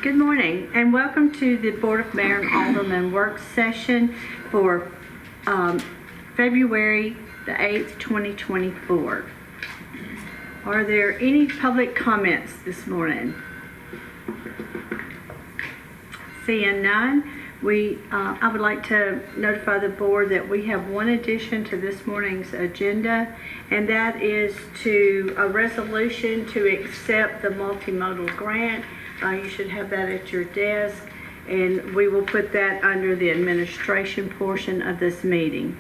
Good morning and welcome to the Board of Mayor and Alderman work session for February the 8th, 2024. Are there any public comments this morning? Seeing none, I would like to notify the board that we have one addition to this morning's agenda, and that is to a resolution to accept the multimodal grant. You should have that at your desk, and we will put that under the administration portion of this meeting.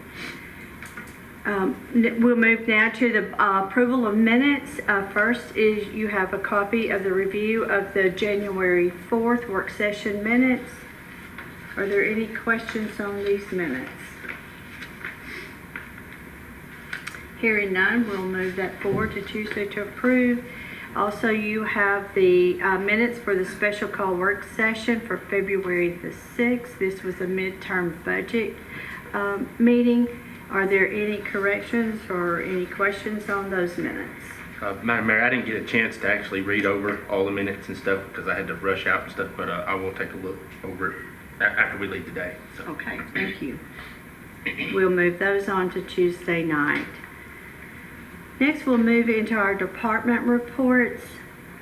We'll move now to the approval of minutes. First is you have a copy of the review of the January 4th work session minutes. Are there any questions on these minutes? Hearing none, we'll move that forward to Tuesday to approve. Also, you have the minutes for the special call work session for February the 6th. This was a midterm budget meeting. Are there any corrections or any questions on those minutes? Madam Mayor, I didn't get a chance to actually read over all the minutes and stuff because I had to rush out and stuff, but I will take a look over it after we leave today. So. Okay, thank you. We'll move those on to Tuesday night. Next, we'll move into our department reports.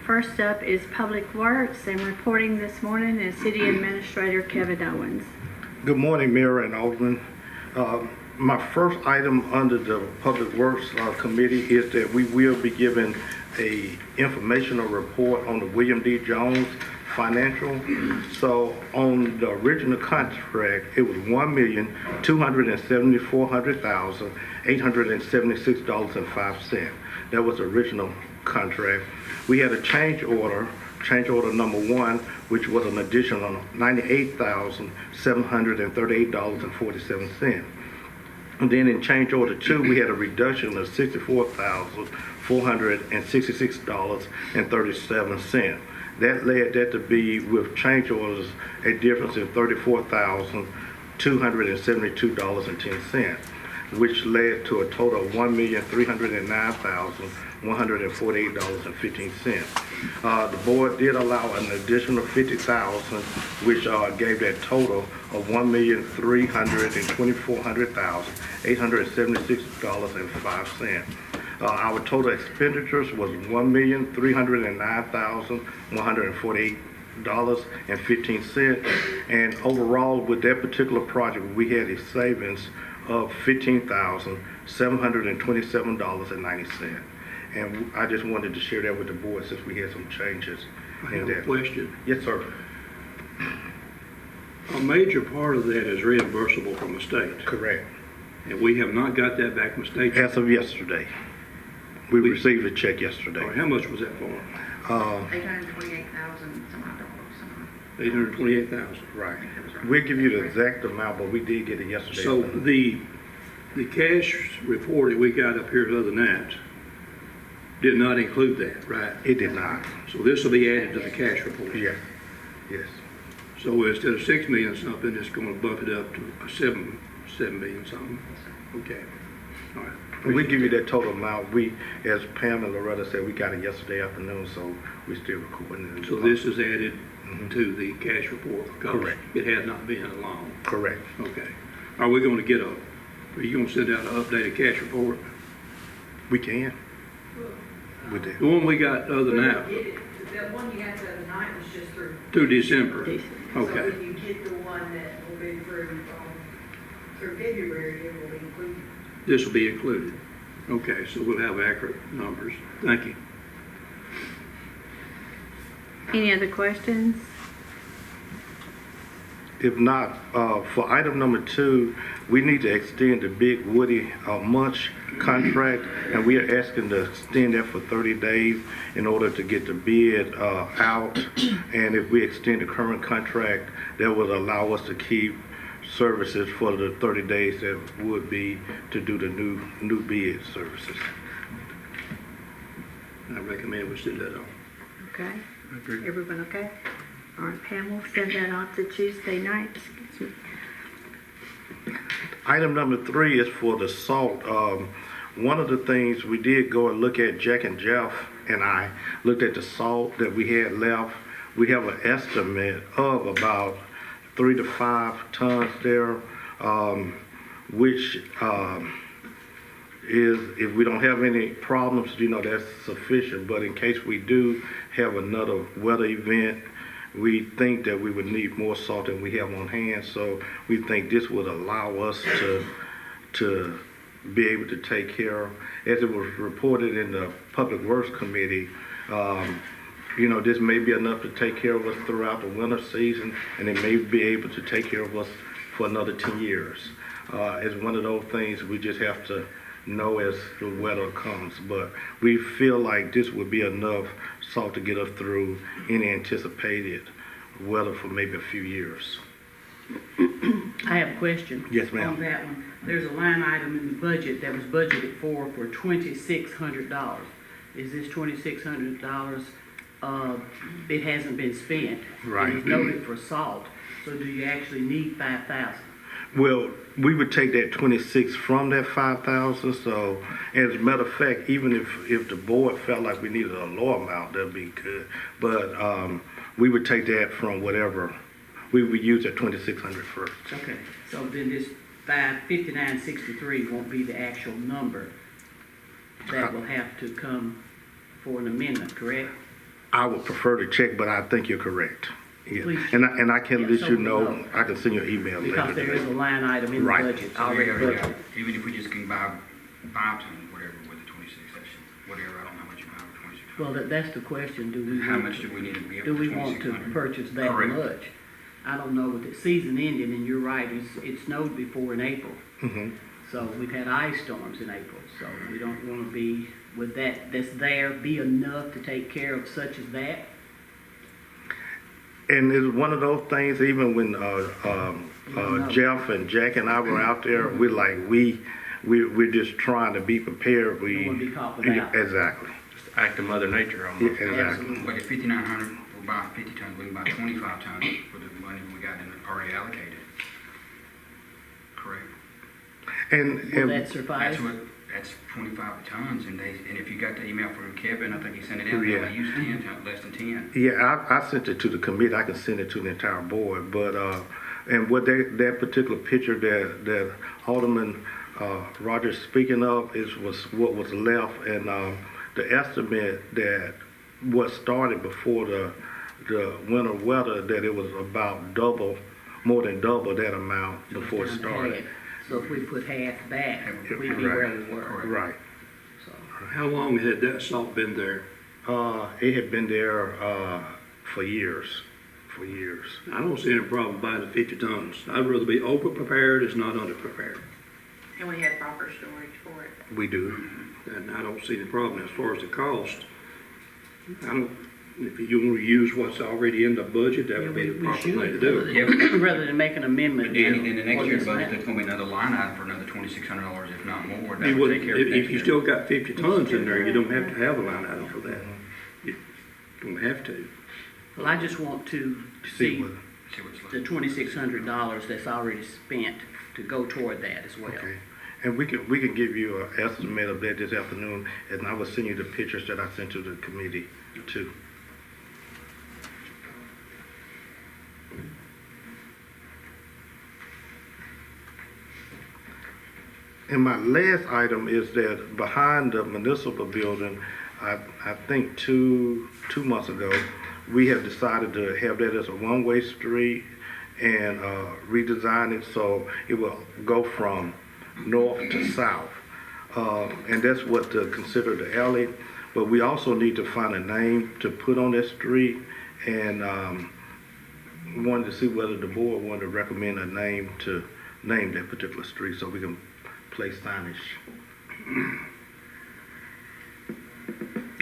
First up is Public Works, and reporting this morning is City Administrator Kevin Owens. Good morning, Mayor and Alderman. My first item under the Public Works Committee is that we will be giving a informational report on the William D. Jones financial. So on the original contract, it was $1,274,876.05. That was the original contract. We had a change order number 1, which was an additional $98,738.47. And then in change order 2, we had a reduction of $64,466.37. That led that to be, with change orders, a difference in $34,272.10, which led to a total of $1,309,148.15. The board did allow an additional $50,000, which gave that total of $1,324,876.05. Our total expenditures was $1,309,148.15, and overall with that particular project we had a savings of $15,727.90. And I just wanted to share that with the board since we had some changes in that. I have a question. Yes, sir. A major part of that is reimbursable from the state. Correct. And we have not got that back from the state. As of yesterday. We received a check yesterday. How much was that for? $828,000 some odd dollars. $828,000. Right. We'll give you the exact amount, but we did get it yesterday. So the cash report that we got up here other than that did not include that, right? It did not. So this will be added to the cash report. Yes. Yes. So instead of $6 million something, it's going to bump it up to $7 million something. Okay. All right. We give you that total amount. We, as Pam and Loretta said, we got it yesterday afternoon, so we're still recording it. So this is added to the cash report because Correct. it had not been along. Correct. Okay. Are we going to get are you going to send out an updated cash report? We can. We do. The one we got other than that, The one you got the other night was just through. to December. So Okay. when you get the one that will be through February, it will be included. This will be included. Okay, so we'll have accurate numbers. Thank you. Any other questions? If not, for item number 2, we need to extend the Big Woody Munch contract, and we are asking to extend that for 30 days in order to get the bid out. And if we extend the current contract, that would allow us to keep services for the 30 days that would be to do the new bid services. I recommend we send that on. Okay. Everyone okay? All right, Pam, we'll send that off to Tuesday night. Item number 3 is for the salt. One of the things we did go and look at, Jack and Jeff and I looked at the salt that we had left we have an estimate of about 3 to 5 tons there, which is, if we don't have any problems, that's sufficient. But in case we do have another weather event, we think that we would need more salt than we have on hand. So we think this would allow us to be able to take care of, as it was reported in the Public Works Committee, this may be enough to take care of us throughout the winter season, and it may be able to take care of us for another 10 years. It's one of those things we just have to know as the weather comes. But we feel like this would be enough salt to get us through any anticipated weather for maybe a few years. I have a question. Yes, ma'am. On that one, there's a line item in the budget that was budgeted for $2,600. Is this $2,600, it hasn't been spent? Right. It is noted for salt, so do you actually need 5,000? Well, we would take that 26 from that 5,000. So, as a matter of fact, even if the board felt like we needed a lower amount, that'd be good. But we would take that from whatever we would use that 2,600 first. Okay, so then this 559.63 won't be the actual number. That will have to come for an amendment, correct? I would prefer to check, but I think you're correct. Yeah. Please. And I can Yeah, let so you we know. know. I can send you an email Because later there is today. a line item in the Right. budget So already budgeted. even if we just can buy 5 tons, whatever, with the 26, that's whatever, I don't know how much you buy with 26. Well, that's the question, do we How want much to- do we need to be able do to we want to 2,600? purchase that Correct. much? I don't know, with the season ending, and you're right, it snowed before in April. Mhm. So we've had ice storms in April, so we don't want to be, with that's there, be enough to take care of such as that? And it's one of those things. Even when Jeff and Jack and I were out there, we're just trying to be prepared. We Don't wanna be caught without. Exactly. Just act of Mother Nature Yeah, almost. exactly. Absolutely. But at 5,900, we'll buy 50 tons, we can buy 25 tons with the money we got already allocated. Correct? And Will that suffice? That's 25 tons, and if you got the email from Kevin, I think he sent it out, they Yeah. only use 10 tons, less than 10. yeah, I sent it to the committee. I can send it to the entire board. But and what that particular picture that Alderman Rogers speaking of was what was left, and the estimate that what started before the winter weather, that it was about more than double that amount before it Down to started. half. So if we put half back, Yeah, we'd be where we were. Right. So, How long had that salt been there? It had been there for years. I don't see any problem buying the 50 tons. I'd rather be over-prepared as not under-prepared. And we have proper storage for it. We do. And I don't see the problem as far as the cost. If you want to use what's already in the budget, that would be the we proper should. way to do it. Yeah, but rather than make an amendment. Danny, in the next on year's this budget, amount. there's gonna be another line item for another $2,600, if not more. That You would wouldn't, take care of if next you year. still got 50 tons in there, you don't have to have a line item for that. You don't have to. Well, I just want to see what- See what's left. the $2,600 that's already spent to go toward that as well. Okay. And we can give you an estimate of that this afternoon, and I will send you the pictures that I sent to the committee too. And my last item is that behind the municipal building, I think two months ago, we have decided to have that as a one-way street and redesign it so it will go from north to south. And that's what to consider the alley. But we also need to find a name to put on that street, and wanted to see whether the board wanted to recommend a name to name that particular street so we can place signage.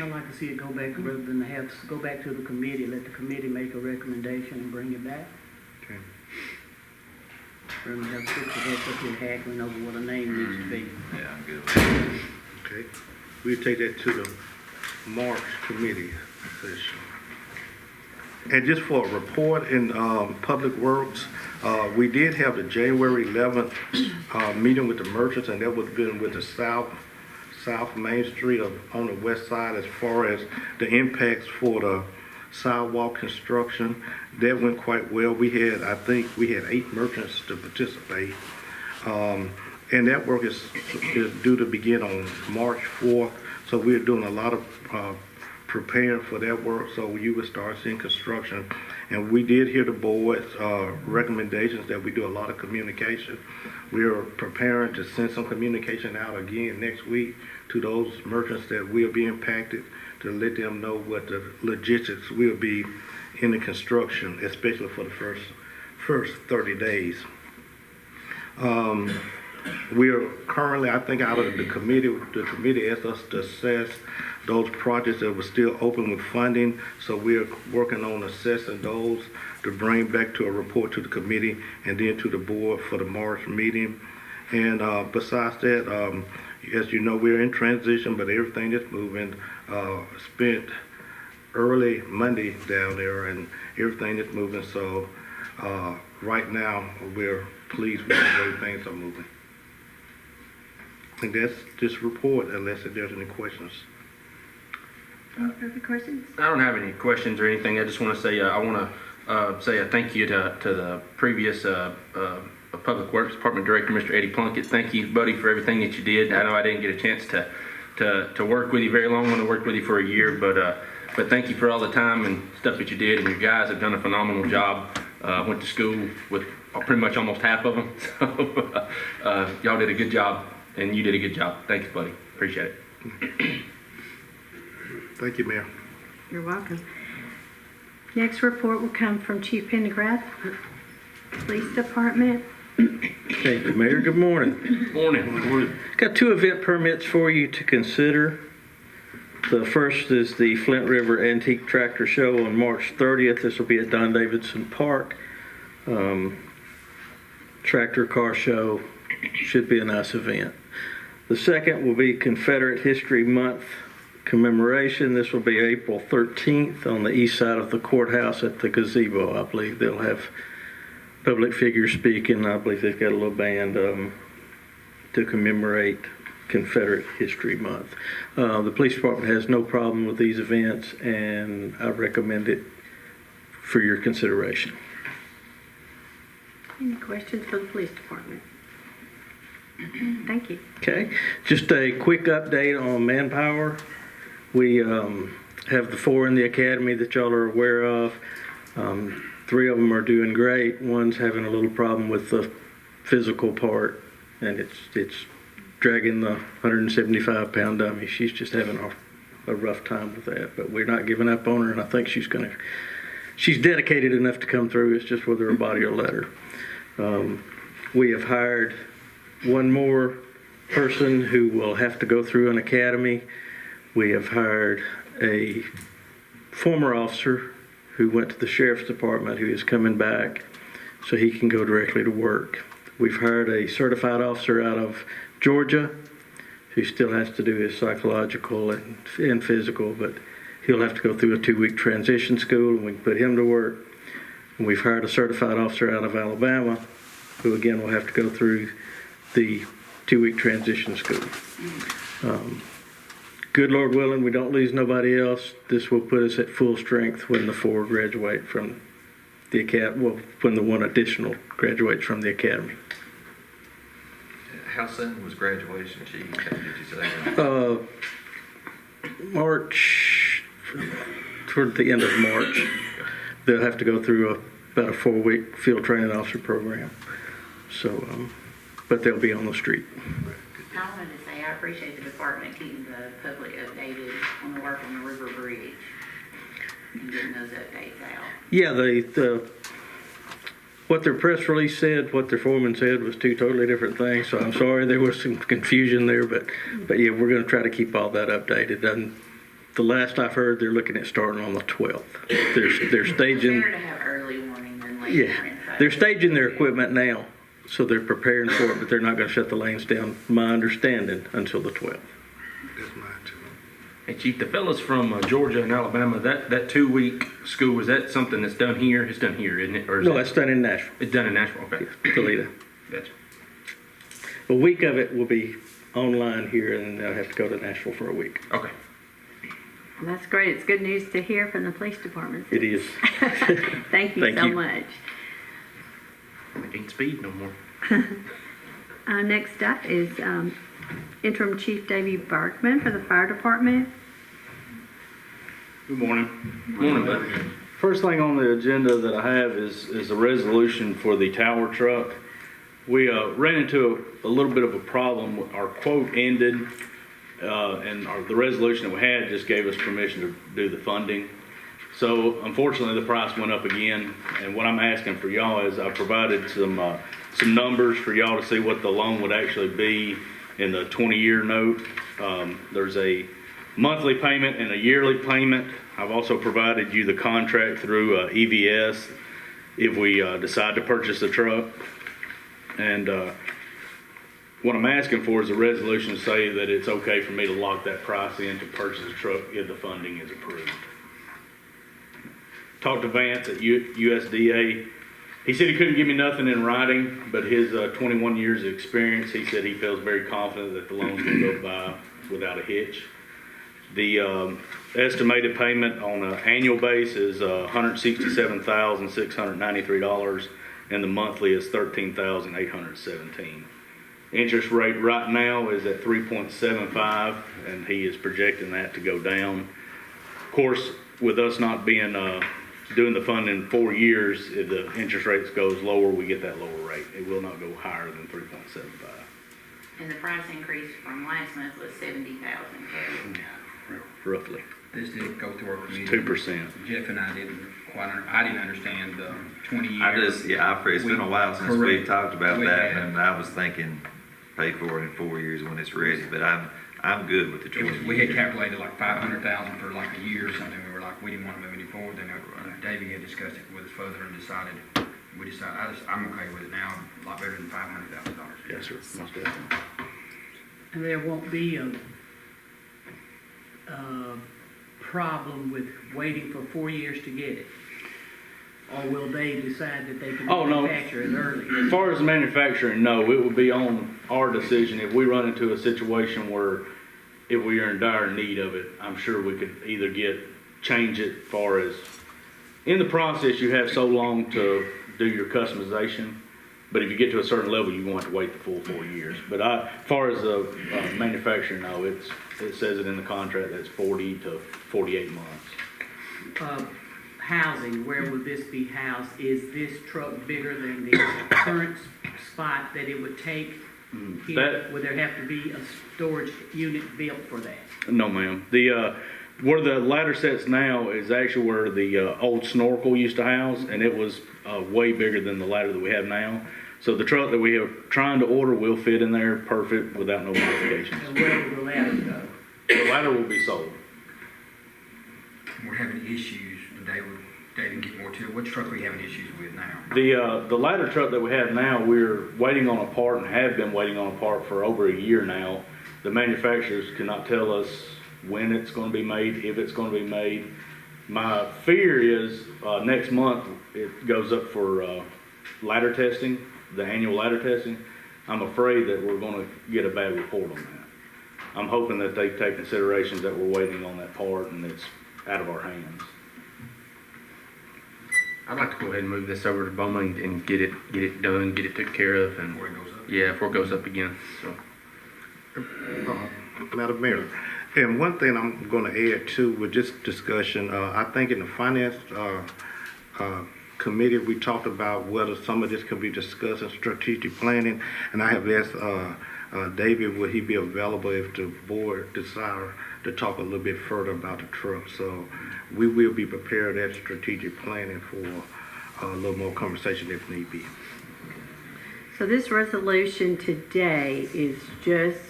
I'd like to see it go back, rather than go back to the committee, let the committee make a recommendation and bring it back. Okay. Rather than have six of us up here haggling over what a name needs to be. Yeah, I'm good with that. Okay. We'll take that to the March committee session. And just for a report in Public Works, we did have the January 11th meeting with the merchants, and that would have been with the South Main Street on the west side as far as the impacts for the sidewalk construction. That went quite well. I think we had 8 merchants to participate. And that work is due to begin on March 4th. So we're doing a lot of preparing for that work. So you will start seeing construction. And we did hear the board's recommendations that we do a lot of communication. We are preparing to send some communication out again next week to those merchants that will be impacted, to let them know what the logistics will be in the construction, especially for the first 30 days. We are currently, I think, out of the committee asked us to assess those projects that were still open with funding. So we're working on assessing those to bring back to a report to the committee and then to the board for the March meeting. And besides that, as you know, we're in transition, but everything is moving. Spent early Monday down there, and everything is moving. So right now, we're pleased with the way things are moving. And that's this report, unless there's any questions. Any further questions? I don't have any questions or anything. I just want to say I want to say a thank you to the previous Public Works Department Director, Mr. Eddie Plunkett. Thank you, buddy, for everything that you did. I know I didn't get a chance to work with you very long. I worked with you for a year, but thank you for all the time and stuff that you did. And you guys have done a phenomenal job. Went to school with pretty much almost half of them. So y'all did a good job, and you did a good job. Thanks, buddy. Appreciate it. Thank you, Mayor. You're welcome. Next report will come from Chief Pendergrass, Police Department. Thank you, Mayor. Good morning. Morning. Got 2 event permits for you to consider. The first is the Flint River Antique Tractor Show on March 30th. This will be at Don Davidson Park. Tractor car show. Should be a nice event. The second will be Confederate History Month commemoration. This will be April 13th on the east side of the courthouse at the gazebo. I believe they'll have public figures speaking. I believe they've got a little band to commemorate Confederate History Month. The police department has no problem with these events, and I recommend it for your consideration. Any questions for the police department? Thank you. Okay, just a quick update on manpower. We have the 4 in the academy that y'all are aware of. 3 of them are doing great. One's having a little problem with the physical part, and it's dragging the 175-pound dummy. She's just having a rough time with that, but we're not giving up on her, and I think she's dedicated enough to come through. It's just whether her body will let her. We have hired one more person who will have to go through an academy. We have hired a former officer who went to the sheriff's department who is coming back so he can go directly to work. We've hired a certified officer out of Georgia who still has to do his psychological and physical, but he'll have to go through a 2-week transition school, and we can put him to work. And we've hired a certified officer out of Alabama who again will have to go through the 2-week transition school. Good Lord willing, we don't lose nobody else. This will put us at full strength when the 4 graduate from the academy, well, when the 1 additional graduates from the academy. How soon was graduation, Chief? Did you say? March, toward the end of March. They'll have to go through about a 4-week field training officer program. So, but they'll be on the street. I wanted to say I appreciate the department keeping the public updated on the work on the River Bridge and getting those updates out. Yeah, what their press release said, what their foreman said was 2 totally different things. So I'm sorry there was some confusion there, but yeah, we're going to try to keep all that updated. And the last I've heard, they're looking at starting on the 12th. They're staging. It's better to have early warning than late Yeah, warning. they're staging their equipment now, so they're preparing for it, but they're not going to shut the lanes down, my understanding, until the 12th. That's mine too. Hey, Chief, the fellas from Georgia and Alabama, that 2-week school, is that something that's done here? It's done here, isn't it? Or is No, that's done in Nashville, it's done in Nashville. Okay. Toledo. Gotcha. A week of it will be online here, and then they'll have to go to Nashville for a week. Okay. That's great. It's good news to hear from the police department. It is. Thank you Thank so you. much. We ain't speed no more. Next up is Interim Chief Davey Bergman for the fire department. Good morning. Morning, bud. First thing on the agenda that I have is a resolution for the tower truck. We ran into a little bit of a problem. Our quote ended, and the resolution that we had just gave us permission to do the funding. So unfortunately, the price went up again, and what I'm asking for y'all is I provided some numbers for y'all to see what the loan would actually be in the 20-year note. There's a monthly payment and a yearly payment. I've also provided you the contract through EVS if we decide to purchase the truck. And what I'm asking for is a resolution to say that it's okay for me to lock that price in to purchase the truck if the funding is approved. Talked to Vance at USDA. He said he couldn't give me nothing in writing, but his 21 years of experience, he said he feels very confident that the loan's going to go by without a hitch. The estimated payment on an annual base is $167,693, and the monthly is $13,817. Interest rate right now is at 3.75, and he is projecting that to go down. Of course, with us not being doing the funding in 4 years, if the interest rates goes lower, we get that lower rate. It will not go higher than 3.75. And the price increase from last month was 70,000. Roughly. This did go through our committee. 2%. Jeff and I didn't understand the 20 years. It's been a while since we Correct. talked about We that, had. and I was thinking pay for it in 4 years when it's ready, but I'm good with the 20 We had years. calculated like 500,000 for like a year or something. We were like, we didn't want to move any forward. Then Davey had discussed it with us further and decided, I'm okay with it now, a lot better than $500,000. Yes, sir. Most definitely. And there won't be a problem with waiting for 4 years to get it? Or will they decide that they can Oh, no. manufacture it early? As far as manufacturing, no, it would be on our decision. If we run into a situation where if we are in dire need of it, I'm sure we could either change it as far as, in the process, you have so long to do your customization, but if you get to a certain level, you won't have to wait the full 4 years. But as far as the manufacturing, no, it says it in the contract that it's 40 to 48 months. Housing, where would this be housed? Is this truck bigger than the current spot that it would take? Here? Would there have to be a storage unit built for that? No, ma'am. Where the ladder sits now is actually where the old snorkel used to house, and it was way bigger than the ladder that we have now. So the truck that we are trying to order will fit in there perfect without no modifications. And where would the ladder go? The ladder will be sold. We're having issues, and Dave can get more to it. What truck are we having issues with now? The ladder truck that we have now, we're waiting on a part and have been waiting on a part for over a year now. The manufacturers cannot tell us when it's going to be made, if it's going to be made. My fear is next month it goes up for ladder testing, the annual ladder testing. I'm afraid that we're going to get a bad report on that. I'm hoping that they take considerations that we're waiting on that part and it's out of our hands. I'd like to go ahead and move this over to Bowman and get it done, get it taken care of, and Before it goes up? yeah, before it goes up again. So Madam Mayor, and one thing I'm going to add too with this discussion, I think in the finance committee we talked about whether some of this could be discussed in strategic planning, and I have asked David would he be available if the board desire to talk a little bit further about the truck. So we will be prepared at strategic planning for a little more conversation if need be. So this resolution today is just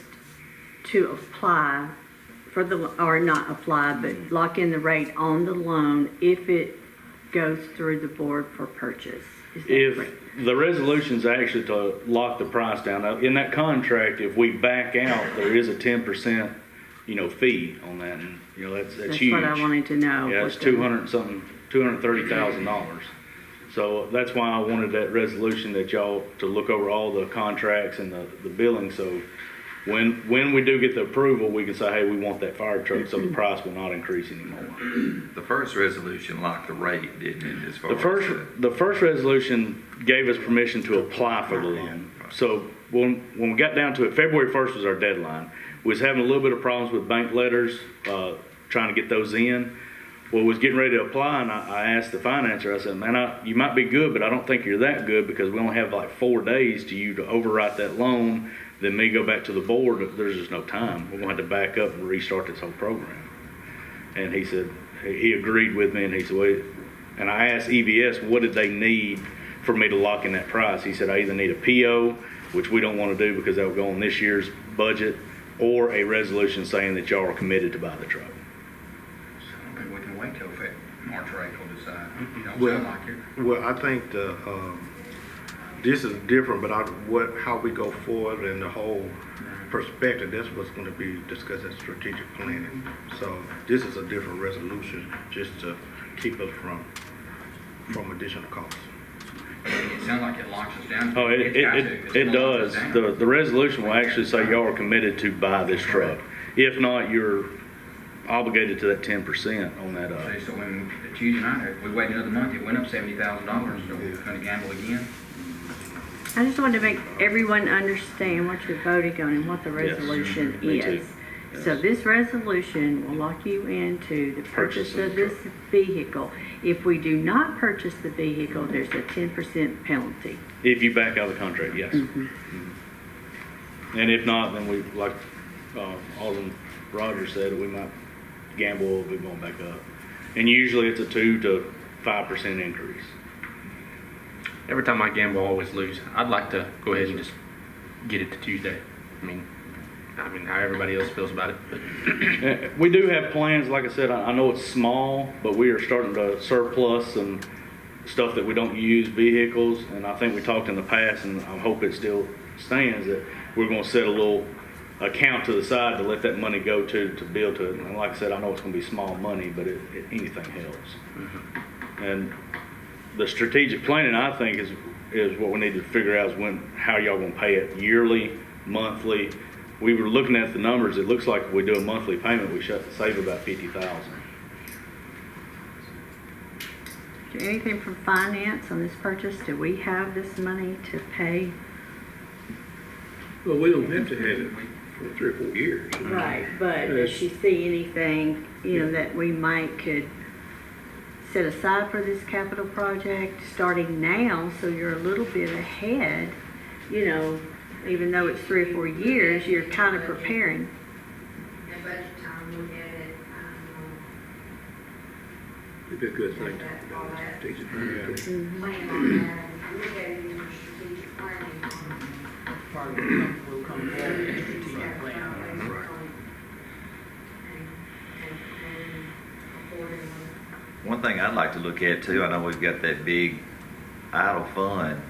to apply for or not apply, but lock in the rate on the loan if it goes through the board for purchase. Is that correct? If the resolution's actually to lock the price down, now, in that contract, if we back out, there is a 10%, fee on that, and that's That's huge. what I wanted to know. Yeah, it's what the- $230,000. So that's why I wanted that resolution that y'all to look over all the contracts and the billing. So when we do get the approval, we can say, hey, we want that fire truck, so the price will not increase anymore. The first resolution locked the rate, didn't it, as far as? The first resolution gave us permission to apply for the loan. So when we got down to it, February 1st was our deadline. We was having a little bit of problems with bank letters, trying to get those in. Well, we was getting ready to apply, and I asked the financer, I said, man, you might be good, but I don't think you're that good because we only have like 4 days to you to overwrite that loan, then me go back to the board. There's just no time. We're going to have to back up and restart this whole program. And he said, he agreed with me, and he said, wait. And I asked EBS, what did they need for me to lock in that price? He said, I either need a PO, which we don't want to do because that will go on this year's budget, or a resolution saying that y'all are committed to buy the truck. So I don't think we can wait till March or April to decide. You don't Well, sound like it. well, I think this is different, but how we go forward and the whole perspective, that's what's going to be discussed in strategic planning. So this is a different resolution just to keep us from additional costs. It sounds like it locks us down. Oh, It's got to. It's it gonna lock us does. down. The resolution will actually say y'all are committed to buy this truck. If not, you're obligated to that 10% on that. Okay, so when Tuesday night, if we wait another month, it went up $70,000, so we're gonna gamble again? I just wanted to make everyone understand what you're voting on and what the Yes, resolution me too. is. So this resolution will lock you into the purchase Purchase of of the this vehicle. If we do not purchase the vehicle, there's a 10% penalty. If you back out of the contract, yes. And if not, then we, like Alderman Rogers said, we might gamble a little bit going back up. And usually it's a 2 to 5% increase. Every time I gamble, I always lose. I'd like to go ahead and just get it to Tuesday. I mean, how everybody else feels about it. But We do have plans, like I said, I know it's small, but we are starting to surplus some stuff that we don't use, vehicles, and I think we talked in the past, and I hope it still stands, that we're gonna set a little account to the side to let that money go to build to it. And like I said, I know it's gonna be small money, but anything helps. And the strategic planning, I think, is what we need to figure out is how y'all gonna pay it, yearly, monthly. We were looking at the numbers, it looks like if we do a monthly payment, we should save about $50,000. Is there anything from finance on this purchase? Do we have this money to pay? Well, we don't have to have it for 3 or 4 years. Right, but does she see anything, that we could set aside for this capital project starting now, so you're a little bit ahead, even though it's 3 or 4 years, you're kind of preparing. At budget time, look at it, It'd be a good thing to all that. strategic planning. Plan on that, and look at it in your strategic planning. Part of it will come forward in strategic plan. Right. One thing I'd like to look at too, I know we've got that big idle fund.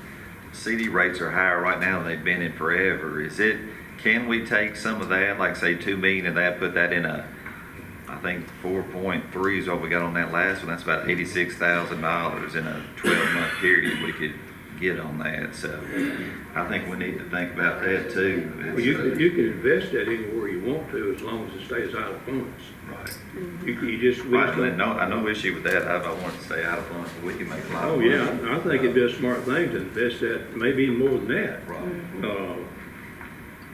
CD rates are higher right now than they've been in forever. Can we take some of that, like say 2 million of that, put that in I think 4.3 is what we got on that last one. That's about $86,000 in a 12-month period we could get on that. So I think we need to think about that too. Well, you can invest that anywhere you want to, as long as it stays out of funds. Right. You just. Right, I no issue with that. I want to stay out of funds, but we can make a lot of Oh, money. yeah, I think it'd be a smart thing to invest that, maybe even more than that. Right.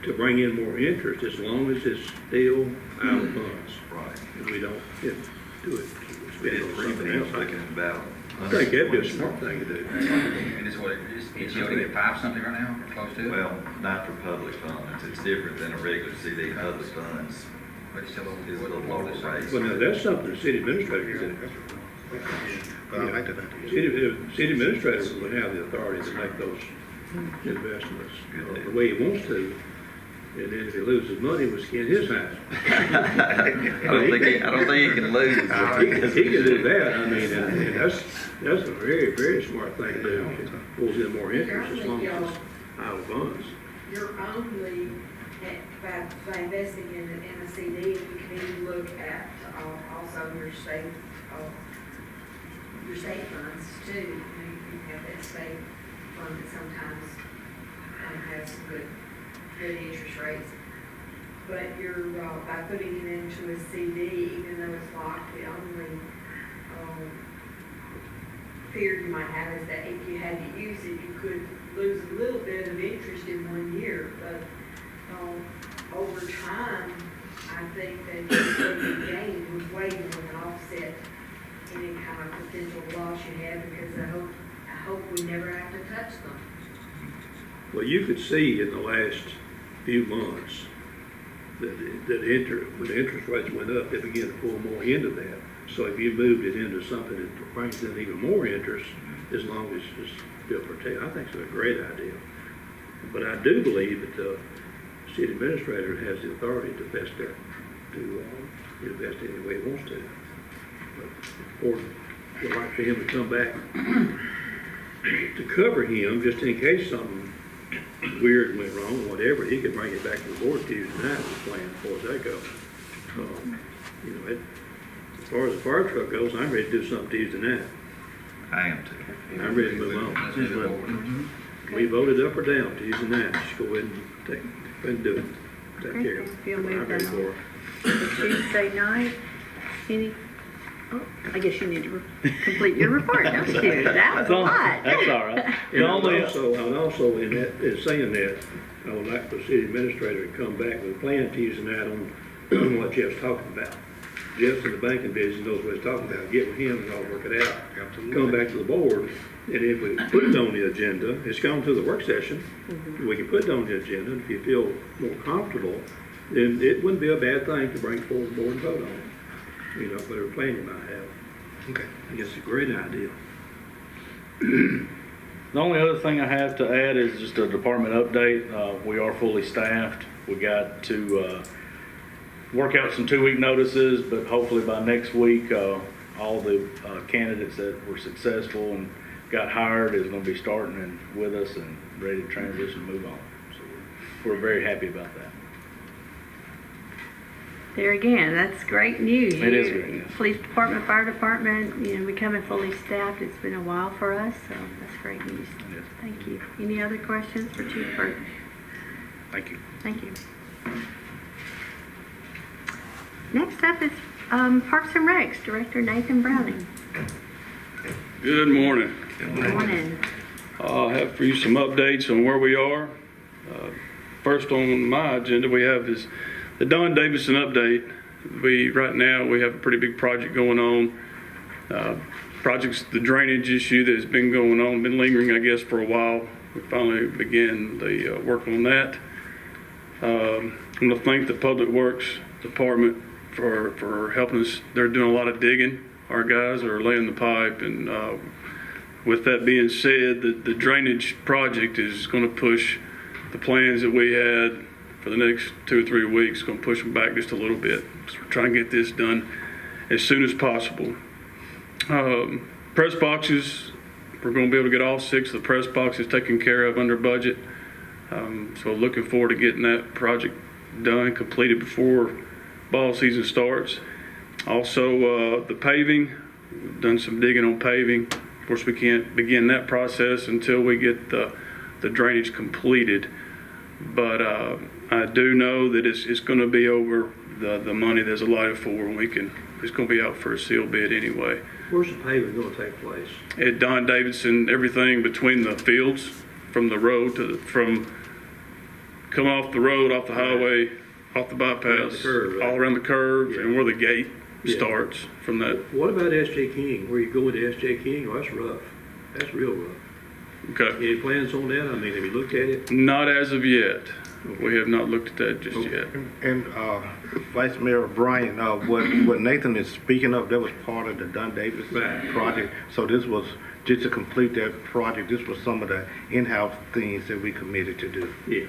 To bring in more interest, as long as it's still out of funds. Right. And we don't do it, spend it on something Even else. looking about. I think that'd be a smart thing to do. And it's what it is, it's yielding at 5 something right now, or close to it, Well, not for public funds. It's different than a regular CD. Public funds but it's still is a little lower rate. Well, now, that's something the city administrator can do. I like that idea. City administrator would have the authority to make those investments the way he wants to. And then if he loses money, we'll skin his house. I don't think he can lose. He can do that, I mean, and that's a very, very smart thing to do. It pulls in more interest as long as it's out of funds. You're only, by investing in a CD, if you can even look at also your state funds too. You have that state fund that sometimes has some good interest rates. but you're, by putting it into a CD, even though it's locked, the only, fear you might have is that if you had to use it, you could lose a little bit of interest in 1 year, but, over time, I think that the gain would way more than offset any kind of potential loss you have, because I hope we never have to touch them. Well, you could see in the last few months that when the interest rates went up, they began to pull more into that. So if you moved it into something that brings in even more interest, as long as it's still protected, I think it's a great idea. But I do believe that the city administrator has the authority to invest any way he wants to. But it's important, I'd like for him to come back to cover him, just in case something weird went wrong, whatever, he could bring it back to the board Tuesday night and plan as far as that goes. As far as the fire truck goes, I'm ready to do something Tuesday night. I am too. I'm ready to move on. Let's move forward. We voted up or down Tuesday night, just go ahead and do it. Take care of it. If you'll move I'm ready that for it. Tuesday night, I guess you need to complete your report, don't you? That was a lot. That's all right. And I would also, in saying that, I would like the city administrator to come back with a plan Tuesday night on what Jeff's talking about. Jeff's in the banking business, knows what he's talking about. Get with him and I'll work it out. Come back to the board, and if we put it on the agenda, it's gone to the work session. We can put it on the agenda, and if you feel more comfortable, then it wouldn't be a bad thing to bring forward the board and vote on it. Whatever plan you might have. Okay. I guess it's a great idea. The only other thing I have to add is just a department update. We are fully staffed. We got to work out some 2-week notices, but hopefully by next week, all the candidates that were successful and got hired is going to be starting and with us and ready to transition and move on. So we're very happy about that. There again, that's great news. It is great news. Police department, fire department, becoming fully staffed. It's been a while for us, so that's great news. It is. Thank you. Any other questions for Chief Burton? Thank you. Thank you. Next up is Parks and Recs, Director Nathan Browning. Good morning. Good morning. I'll have for you some updates on where we are. First on my agenda we have is the Don Davidson update. Right now we have a pretty big project going on. The drainage issue that has been going on, been lingering I guess for a while. We finally began the work on that. I'm going to thank the Public Works Department for helping us. They're doing a lot of digging. Our guys are laying the pipe, and with that being said, the drainage project is going to push the plans that we had for the next 2 or 3 weeks, going to push them back just a little bit. So we're trying to get this done as soon as possible. Press boxes, we're going to be able to get all 6 of the press boxes taken care of under budget. So looking forward to getting that project done, completed before ball season starts. Also, the paving, we've done some digging on paving. Of course, we can't begin that process until we get the drainage completed. But I do know that it's going to be over the money that's allotted for, and it's going to be out for a sealed bid anyway. Where's the paving going to take place? At Don Davidson, everything between the fields, from the road from coming off the road, off the highway, off the bypass, the curve, right? all around the curve, Yeah. and where the gate Yeah. starts from that. What about S.J. King? Where you go into S.J. King? Oh, that's rough. That's real rough. Okay. Any plans on that? I mean, have you looked at it? Not as of yet. We have not looked at that just yet. And Vice Mayor Bryan, what Nathan is speaking of, that was part of the Don Davis Right. project. So this was, just to complete that project, this was some of the in-house things that we committed to do. Yeah.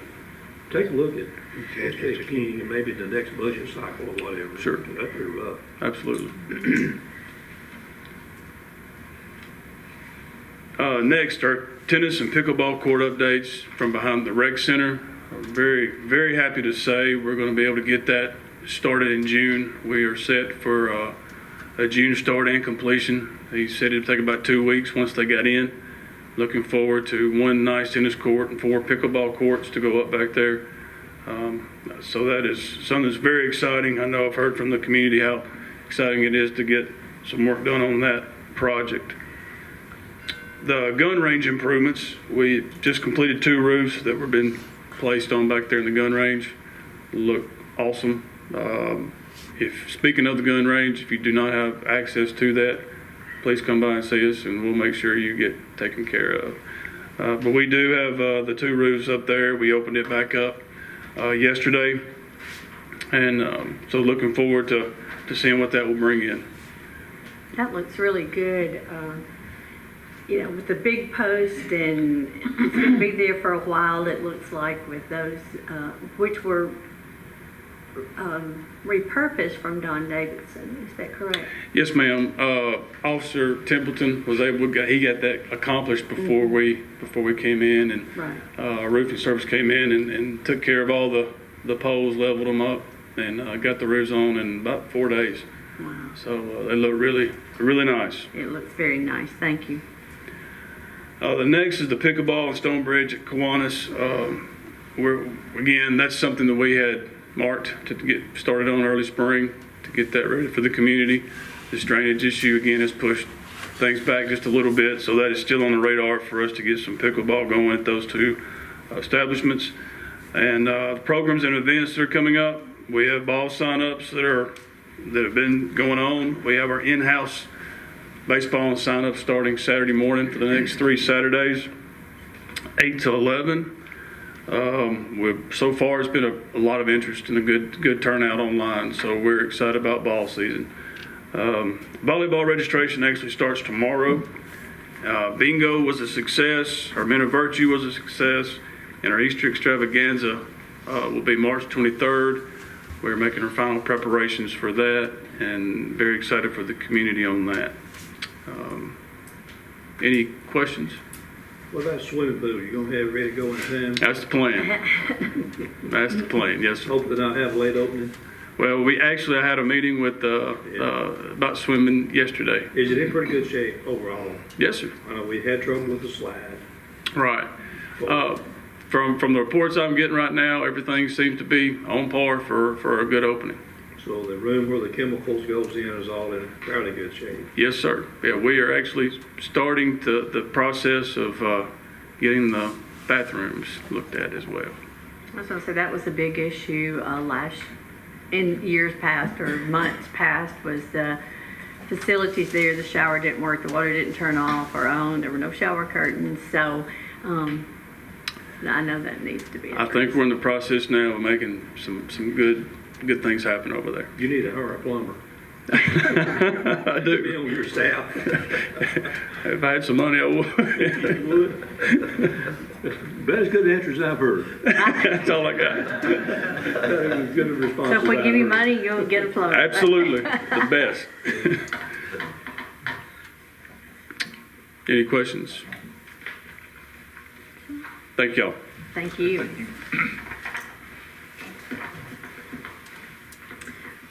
Take a look at Okay. S.J. King and maybe the next budget cycle or whatever. Sure. That's pretty rough. Absolutely. Next, our tennis and pickleball court updates from behind the rec center. I'm very, very happy to say we're going to be able to get that started in June. We are set for a June start and completion. He said it'd take about 2 weeks once they got in. Looking forward to 1 nice tennis court and 4 pickleball courts to go up back there. So that is something that's very exciting. I know I've heard from the community how exciting it is to get some work done on that project. The gun range improvements, we just completed 2 roofs that were being placed on back there in the gun range. Look awesome. Speaking of the gun range, if you do not have access to that, please come by and see us and we'll make sure you get taken care of. But we do have the 2 roofs up there. We opened it back up yesterday. And so looking forward to seeing what that will bring in. That looks really good. With the big post, and it's going to be there for a while, it looks like, with those, which were repurposed from Don Davidson. Is that correct? Yes, ma'am. Officer Templeton was able to he got that accomplished before we came in, and Right. our roofing service came in and took care of all the poles, leveled them up, and got the roofs on in about 4 days. Wow. So they look really nice. It looks very nice. Thank you. The next is the pickleball and Stonebridge at Kiwanis. That's something that we had marked to get started on early spring to get that ready for the community. This drainage issue again has pushed things back just a little bit, so that is still on the radar for us to get some pickleball going at those 2 establishments. And the programs and events that are coming up, we have ball sign-ups that have been going on. We have our in-house baseball and sign-ups starting Saturday morning for the next 3 Saturdays, 8 to 11. So far, it's been a lot of interest and a good turnout online, so we're excited about ball season. Volleyball registration actually starts tomorrow. Bingo was a success. Our Men of Virtue was a success, and our Easter extravaganza will be March 23rd. We're making our final preparations for that, and very excited for the community on that. Any questions? What about swimming pool? You gonna have it ready to go in time? That's the plan. That's the plan, yes, sir. Hope to not have a late opening. Well, we actually had a meeting with about swimming yesterday. Is it in pretty good shape overall? Yes, sir. I know we had trouble with the slide. Right. From the reports I'm getting right now, everything seems to be on par for a good opening. So the room where the chemicals goes in is all in fairly good shape. Yes, sir. Yeah, we are actually starting the process of getting the bathrooms looked at as well. I was going to say that was a big issue in years past or months past, was the facilities there. The shower didn't work, the water didn't turn off or on, there were no shower curtains. So I know that needs to be addressed. I think we're in the process now of making some good things happen over there. You need to hire a plumber. I Be do. on your staff. If I had some money, I would. You would. About as good an answer as I've heard. That's all I got. As good a response So if as we I've give you heard. money, you'll get a plumber. Absolutely. The best. Any questions? Thank y'all. Thank you.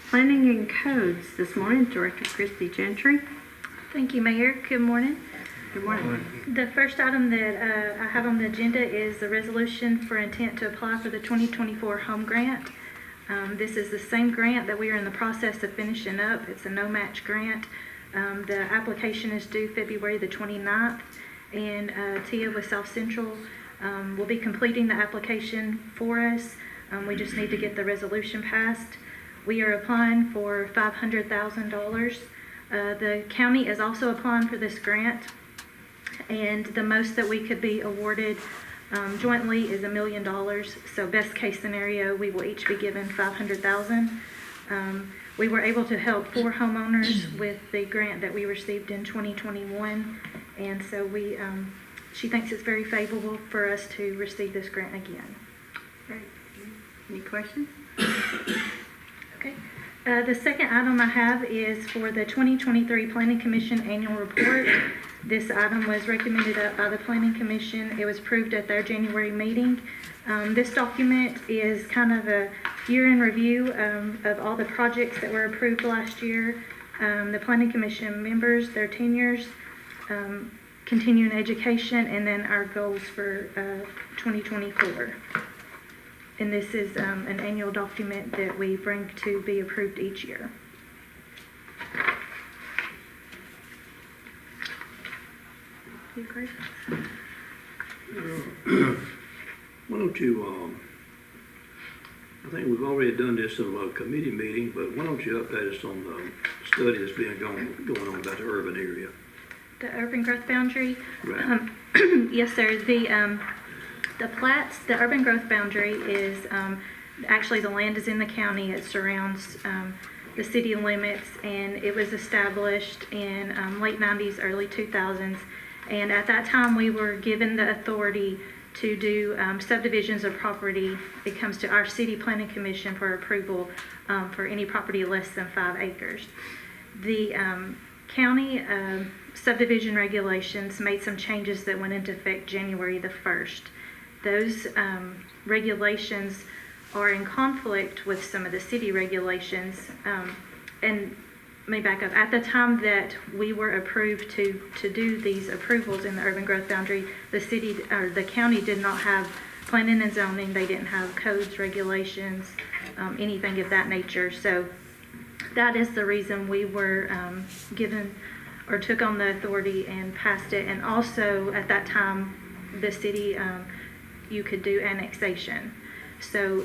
Planning and codes this morning, Director Christy Gentry. Thank you, Mayor. Good morning. Good morning. The first item that I have on the agenda is the resolution for intent to apply for the 2024 home grant. This is the same grant that we are in the process of finishing up. It's a no-match grant. The application is due February the 29th, and Tia with South Central will be completing the application for us. We just need to get the resolution passed. We are applying for $500,000. The county is also applying for this grant, and the most that we could be awarded jointly is $1 million. So best case scenario, we will each be given $500,000. We were able to help 4 homeowners with the grant that we received in 2021, and so she thinks it's very favorable for us to receive this grant again. Great. Any questions? Okay. The second item I have is for the 2023 Planning Commission Annual Report. This item was recommended up by the Planning Commission. It was approved at their January meeting. This document is kind of a year in review of all the projects that were approved last year, the Planning Commission members, their tenures, continuing education, and then our goals for 2024. And this is an annual document that we bring to be approved each year. Do you agree? Why don't you, I think we've already done this in a committee meeting, but why don't you update us on the study that's been going on about the urban area? The urban growth boundary? Right. Yes, sir. The plats, the urban growth boundary is, actually the land is in the county. It surrounds the city limits, and it was established in late 90s, early 2000s. And at that time, we were given the authority to do subdivisions of property. It comes to our city planning commission for approval for any property less than 5 acres. The county subdivision regulations made some changes that went into effect January the 1st. Those regulations are in conflict with some of the city regulations. And let me back up. At the time that we were approved to do these approvals in the urban growth boundary, the city or the county did not have planning and zoning. They didn't have codes, regulations, anything of that nature. So that is the reason we were given or took on the authority and passed it. And also at that time, the city, you could do annexation. So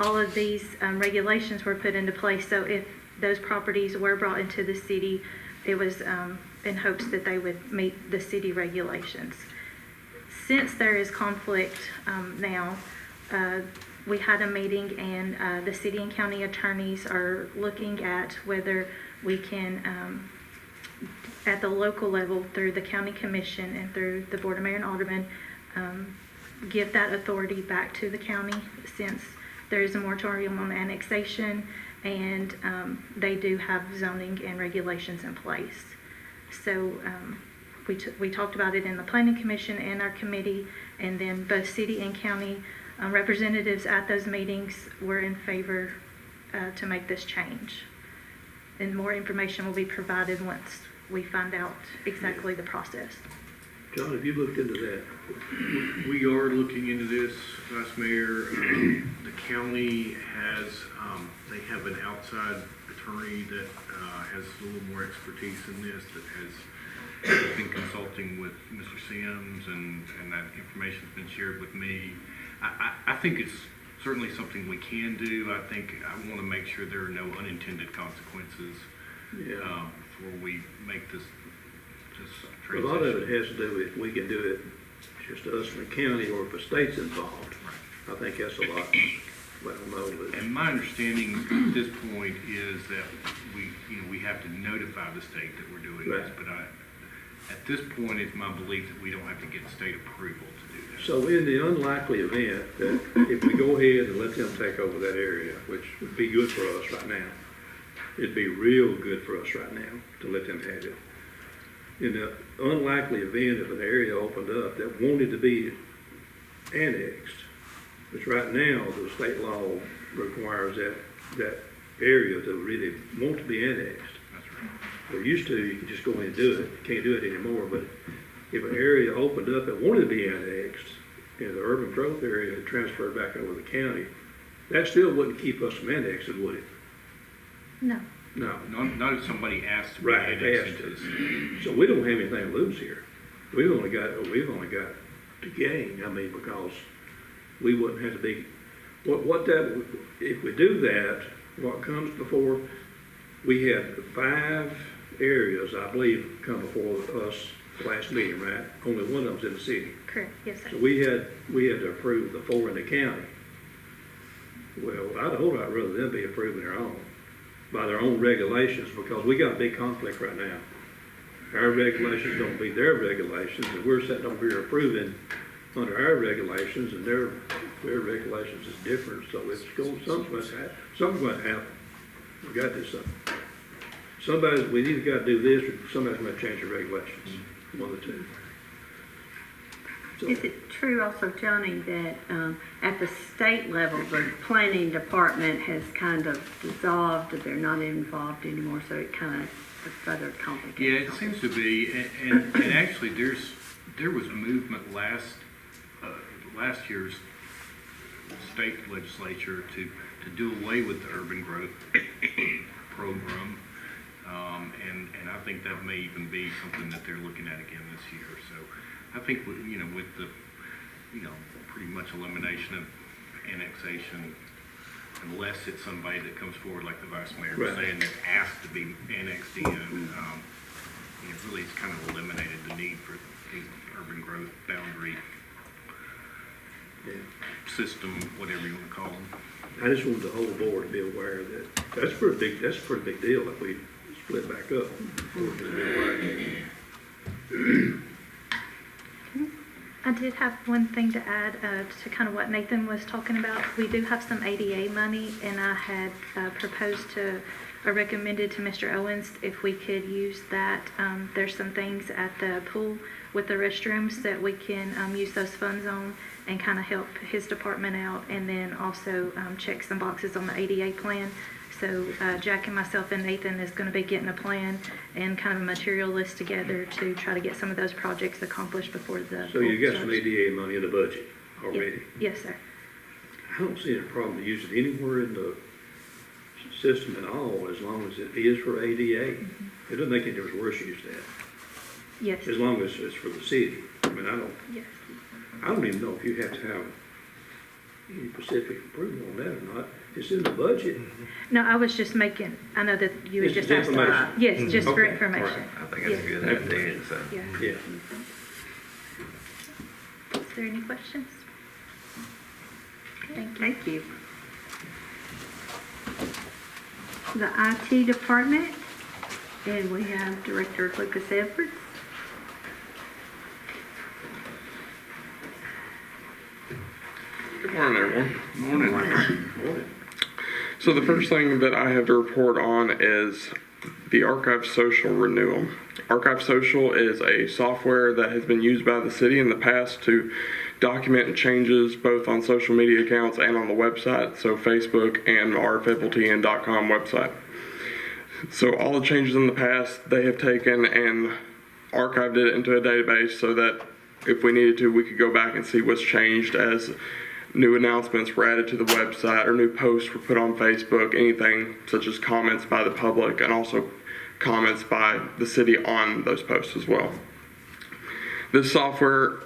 all of these regulations were put into place. So if those properties were brought into the city, it was in hopes that they would meet the city regulations. Since there is conflict now, we had a meeting, and the city and county attorneys are looking at whether we can, at the local level through the county commission and through the board of mayor and aldermen, give that authority back to the county, since there is a moratorium on annexation, and they do have zoning and regulations in place. So we talked about it in the planning commission and our committee, and then both city and county representatives at those meetings were in favor to make this change. And more information will be provided once we find out exactly the process. John, have you looked into that? We are looking into this, Vice Mayor. The county has, they have an outside attorney that has a little more expertise in this, that has been consulting with Mr. Sims, and that information's been shared with me. I think it's certainly something we can do. I think I want to make sure there are no unintended consequences before we make this A transition. lot of it has to do with, we can do it just us and the county, or if the state's involved. I think that's a lot. Well, no, but And my understanding at this point is that we have to notify the state that we're doing this, but at this point, it's my belief that we don't have to get state approval to do that. so in the unlikely event that if we go ahead and let them take over that area, which would be good for us right now, it'd be real good for us right now to let them have it. In the unlikely event if an area opened up that wanted to be annexed, which right now the state law requires that area to really want to be annexed. That's right. Well, used to, you could just go in and do it. You can't do it anymore, but if an area opened up that wanted to be annexed, and the urban growth area had transferred back over the county, that still wouldn't keep us from annexing, would it? No. No. Not if somebody asked to be Right, annexed asked into the to. city. So we don't have anything to lose here. We've only got to gain, because we wouldn't have to be, if we do that, what comes before, we had 5 areas, I believe, come before us last meeting, right? Only one of them's in the city. Correct. Yes, sir. So we had to approve the 4 in the county. Well, I'd a whole lot rather them be approving their own, by their own regulations, because we got a big conflict right now. Our regulations don't beat their regulations, and we're sitting over here approving under our regulations, and their regulations is different, so it's going, something's going to happen. We got to do something. We either got to do this, or somebody's going to change the regulations, one of the two. So, Is it true also, Johnny, that at the state level, the planning department has kind of dissolved, that they're not involved anymore, so it kind of further complicates? Yeah, it seems to be, and actually, there was movement last year's state legislature to do away with the urban growth program. And I think that may even be something that they're looking at again this year. So I think, with the, pretty much elimination of annexation, unless it's somebody that comes forward like the vice mayor was saying that asked to be annexed in, it really has kind of eliminated the need for the urban growth boundary system, whatever you want to call them. I just wanted the whole board to be aware that that's a pretty big deal if we split back up. I did have one thing to add to kind of what Nathan was talking about. We do have some ADA money, and I had proposed to, or recommended to Mr. Owens if we could use that. There's some things at the pool with the restrooms that we can use those funds on and kind of help his department out, and then also check some boxes on the ADA plan. So Jack and myself and Nathan is going to be getting a plan and kind of a material list together to try to get some of those projects accomplished before the So you pool got some starts. ADA money in the budget already? Yes, sir. I don't see any problem to use it anywhere in the system at all, as long as it is for ADA. It doesn't make any difference where it's used at, Yes. as long as it's for the city. I mean, Yes. I don't even know if you have to have any specific approval on that or not. It's in the budget. No, I was just making, I know that you were It's just just asking. information. Yes, just for Okay. information. I think it's a good idea, so. Yeah. Yeah. Is there any questions? Thank you. Thank you. The IT department, and we have Director Lucas Edwards. Good morning, everyone. Morning. So the first thing that I have to report on is the Archive Social renewal. Archive Social is a software that has been used by the city in the past to document changes both on social media accounts and on the website, so Facebook and rfltn.com website. So all the changes in the past, they have taken and archived it into a database so that if we needed to, we could go back and see what's changed as new announcements were added to the website or new posts were put on Facebook, anything such as comments by the public and also comments by the city on those posts as well. This software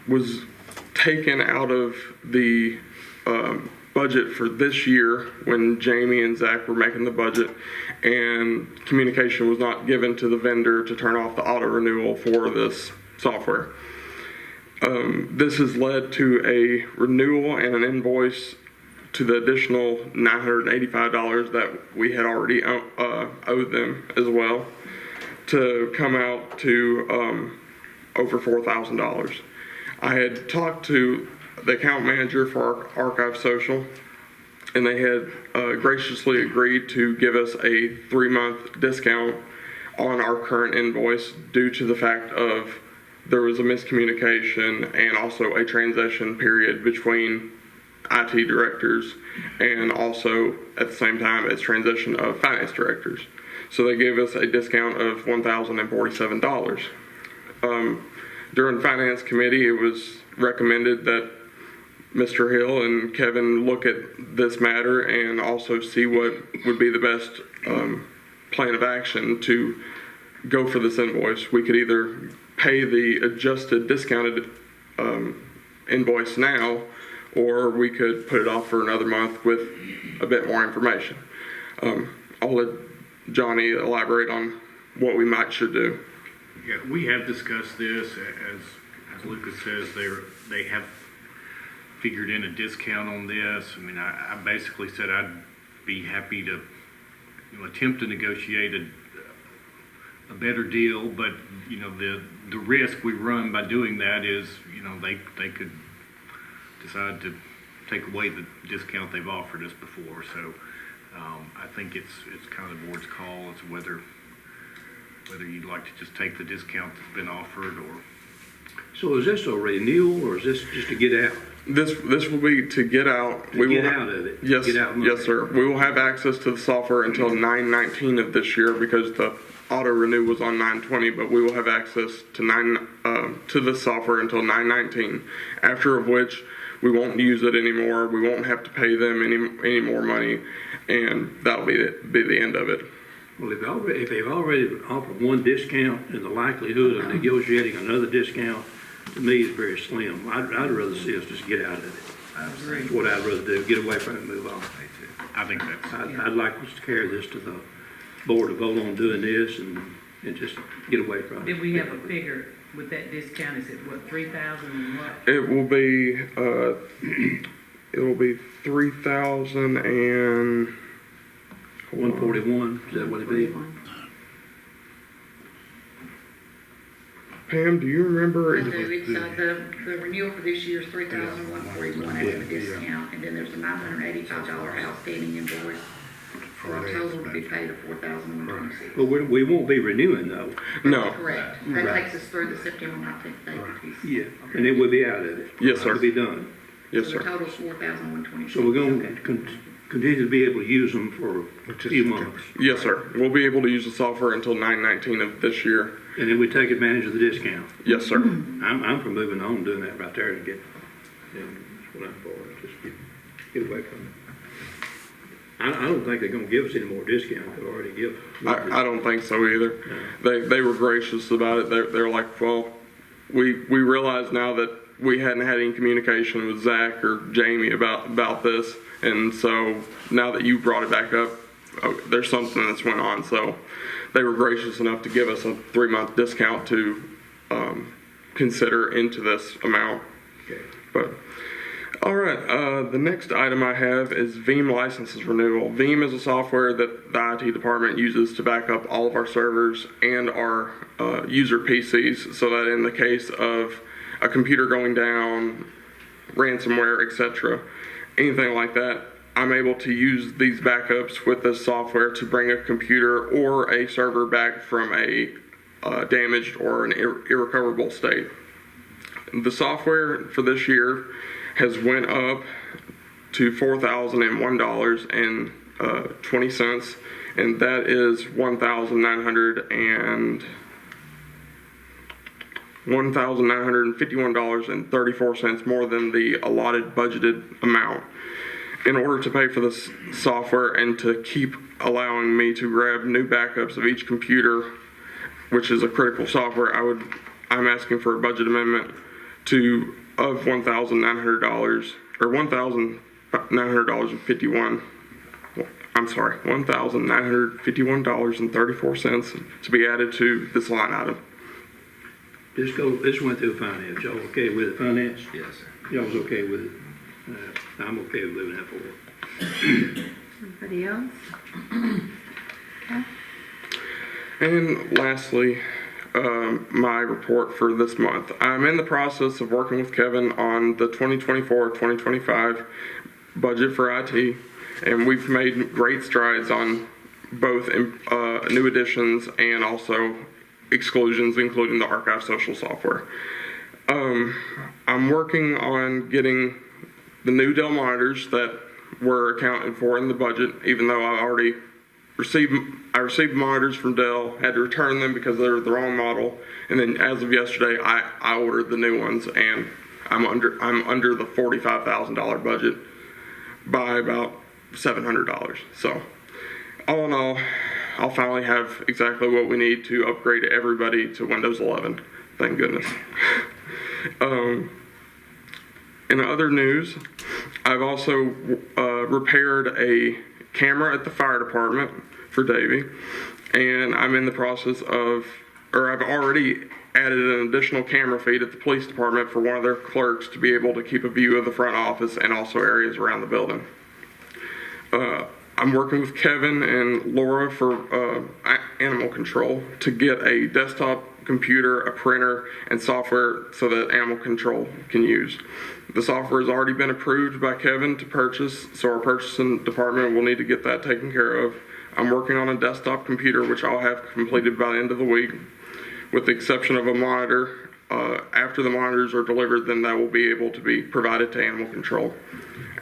was taken out of the budget for this year when Jamie and Zach were making the budget, and communication was not given to the vendor to turn off the auto renewal for this software. This has led to a renewal and an invoice to the additional $985 that we had already owed them as well, to come out to over $4,000. I had talked to the account manager for Archive Social, and they had graciously agreed to give us a 3-month discount on our current invoice due to the fact of there was a miscommunication and also a transition period between IT directors and also at the same time as transition of finance directors. So they gave us a discount of $1,047. During finance committee, it was recommended that Mr. Hill and Kevin look at this matter and also see what would be the best plan of action to go for this invoice. We could either pay the adjusted discounted invoice now, or we could put it off for another month with a bit more information. I'll let Johnny elaborate on what we should do. Yeah, we have discussed this, as Lucas says, they have figured in a discount on this. I mean, I basically said I'd be happy to attempt to negotiate a better deal, but the risk we run by doing that is they could decide to take away the discount they've offered us before. So I think it's kind of the board's call as to whether you'd like to just take the discount that's been offered, or. So is this a renewal, or is this just to get out? This will be to get out. Get out of it. Yes, Get out yes, sir. We will have access to the software until 9/19 of this year because the auto renew was on 9/20, but we will have access to the software until 9/19. After of which, We won't use it anymore. We won't have to pay them any more money, and that'll be the end of it. Well, if they've already offered one discount, and the likelihood of negotiating another discount, to me, is very slim. I'd rather see us just get out of it. That's what I'd rather do, get away from it and move on. I think that's. I'd like us to carry this to the board to vote on doing this and just get away from it. Did we have a figure with that discount? Is it what, 3,000 and what? It will be 3,000 and 141, is that what it be? Pam, do you remember? I do, it's, the renewal for this year is $3,141 after the discount, and then there's a $985 outstanding invoice for a total to be paid of $4,126. But we won't be renewing though. No. Correct. That takes us through the September 19th date. Yeah, and then we'll be out of it. Yes, sir. It'll be done. Yes, So sir. the total's $4,126. So we're going to continue to be able to use them for a few months. Yes, sir. We'll be able to use the software until 9/19 of this year. And then we take advantage of the discount. Yes, sir. I'm for moving on, doing that right there and that's what I'm for, just get away from it. I don't think they're gonna give us any more discount, they'll already give. I don't think so either. They were gracious about it. They're like, well, we realize now that we hadn't had any communication with Zach or Jamie about this, and so now that you brought it back up, there's something that's went on. So they were gracious enough to give us a 3-month discount to consider into this amount. Okay. But all right, the next item I have is Veeam licenses renewal. Veeam is a software that the IT department uses to back up all of our servers and our user PCs, so that in the case of a computer going down, ransomware, etc., anything like that, I'm able to use these backups with this software to bring a computer or a server back from a damaged or an irrecoverable state. The software for this year has went up to $4,001.20, and that is $1,951.34 more than the allotted budgeted amount. In order to pay for this software and to keep allowing me to grab new backups of each computer, which is a critical software, I'm asking for a budget amendment of $1,900 or $1,951. I'm sorry, $1,951.34 to be added to this line item. This went through finance, y'all okay with it, finance? Yes, sir. Y'all's okay with it? I'm okay with moving that forward. Anybody else? And lastly, my report for this month. I'm in the process of working with Kevin on the 2024-2025 budget for IT, and we've made great strides on both new additions and also exclusions, including the archive social software. I'm working on getting the new Dell monitors that were accounted for in the budget, even though I already received monitors from Dell, had to return them because they were the wrong model, and then as of yesterday, I ordered the new ones, and I'm under the $45,000 budget by about $700. So, all in all, I'll finally have exactly what we need to upgrade everybody to Windows 11. Thank goodness. In other news, I've also repaired a camera at the fire department for Davey, and I'm in the process I've already added an additional camera feed at the police department for one of their clerks to be able to keep a view of the front office and also areas around the building. I'm working with Kevin and Laura for animal control to get a desktop computer, a printer, and software so that animal control can use. The software has already been approved by Kevin to purchase, so our purchasing department will need to get that taken care of. I'm working on a desktop computer, which I'll have completed by the end of the week, with the exception of a monitor. After the monitors are delivered, then that will be able to be provided to animal control.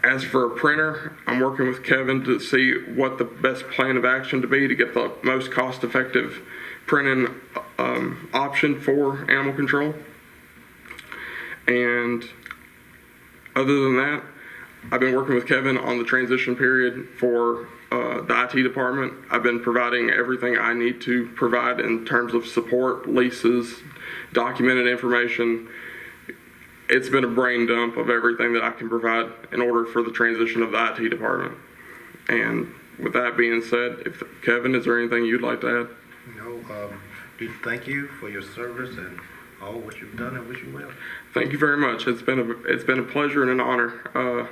As for a printer, I'm working with Kevin to see what the best plan of action to be to get the most cost-effective printing option for animal control. And Other than that, I've been working with Kevin on the transition period for the IT department. I've been providing everything I need to provide in terms of support, leases, documented information. It's been a brain dump of everything that I can provide in order for the transition of the IT department. And with that being said, Kevin, is there anything you'd like to add? No, just thank you for your service and all what you've done, and wish you well. Thank you very much. It's been a pleasure and an honor.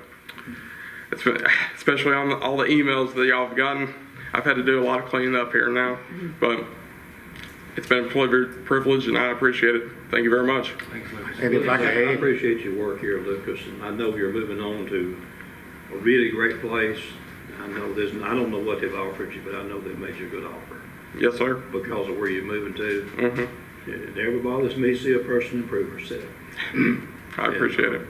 It's been, especially on all the emails that y'all have gotten. I've had to do a lot of cleaning up here now, but it's been a privilege, and I appreciate it. Thank you very much. Thanks, Lucas. And if I could I add, appreciate your work here, Lucas, and I know you're moving on to a really great place. I don't know what they've offered you, but I know they've made you a good offer Yes, sir. because of where you're moving to. Mm-hmm. It never bothers me to see a person improve herself. I appreciate it.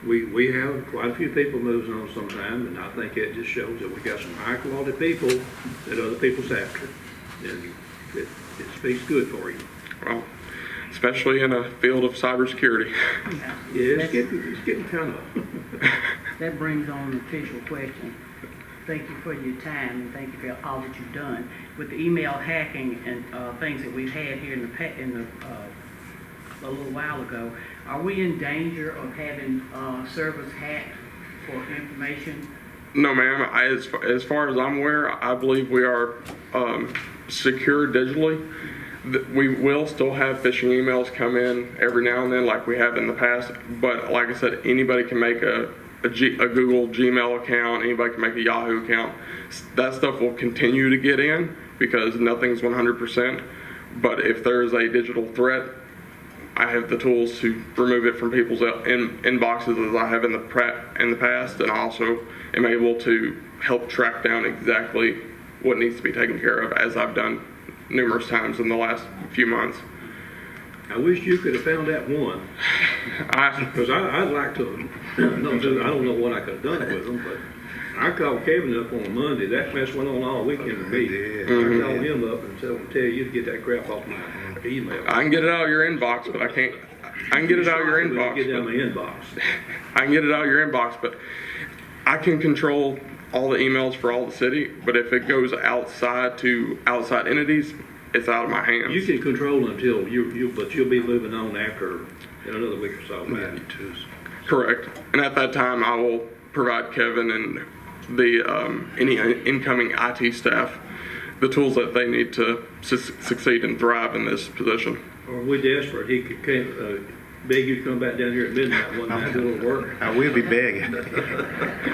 We have quite a few people moving on sometime, and I think it just shows that we got some high quality people that other people's after. And it speaks good for you. Well, especially in a field of cybersecurity. Yeah, it's getting kind of. That brings on an official question. Thank you for your time, and thank you for all that you've done. With the email hacking and things that we've had here a little while ago, are we in danger of having servers hacked for information? No, ma'am. As far as I'm aware, I believe we are secure digitally. We will still have phishing emails come in every now and then like we have in the past, but like I said, anybody can make a Google Gmail account, anybody can make a Yahoo account. That stuff will continue to get in because nothing's 100%, but if there is a digital threat, I have the tools to remove it from people's inboxes as I have in the past, and also am able to help track down exactly what needs to be taken care of, as I've done numerous times in the last few months. I wish you could have found that one. Because I'd like to, I don't know what I could have done with them, but I called Kevin up on Monday. That mess went on all weekend to me. I called him up and tell you to get that crap off my email. I can get it out of your inbox, but I can't. I can get it out of your inbox. Get it out of my inbox. I can get it out of your inbox, but I can control all the emails for all the city. But if it goes outside to outside entities, it's out of my hands. You can control until but you'll be moving on after in another week or so. Maybe two. Correct. And at that time, I will provide Kevin and the any incoming IT staff the tools that they need to succeed and thrive in this position. Or we desperate, he could beg you to come back down here at midnight one night, do a little work. I will be begging.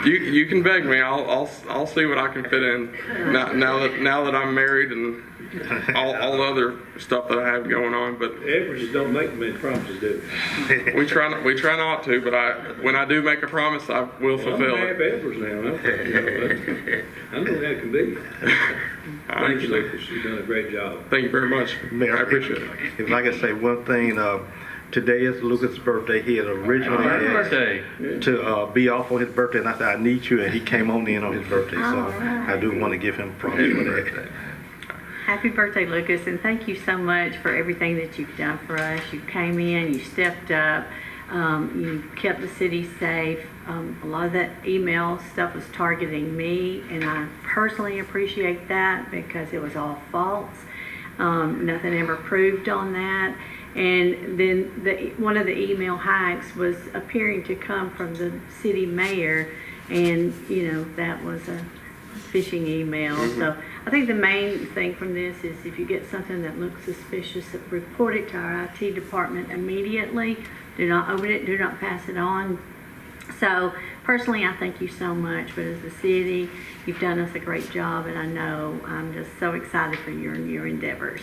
You can beg me. I'll see what I can fit in. Now that I'm married and all the other stuff that I have going on, but averages don't make many promises, do they? we try not to. But when I do make a promise, I will fulfill it. I'm average now. I know that can be. Thank you, Lucas. You've done a great job. Thank you very much. Mayor, I appreciate it. If I could say one thing, today is Lucas' birthday. He had originally asked to be off on his birthday, and I said, I need you, and he came on in on his birthday. So I do want to give him props for that. Happy birthday, Lucas, and thank you so much for everything that you've done for us. You came in, you stepped up, you kept the city safe. A lot of that email stuff was targeting me, and I personally appreciate that because it was all false. Nothing ever proved on that. And then one of the email hacks was appearing to come from the city mayor, and that was a phishing email. So I think the main thing from this is if you get something that looks suspicious, report it to our IT department immediately. Do not open it, do not pass it on. So personally, I thank you so much, but as the city, you've done us a great job, and I know I'm just so excited for your endeavors.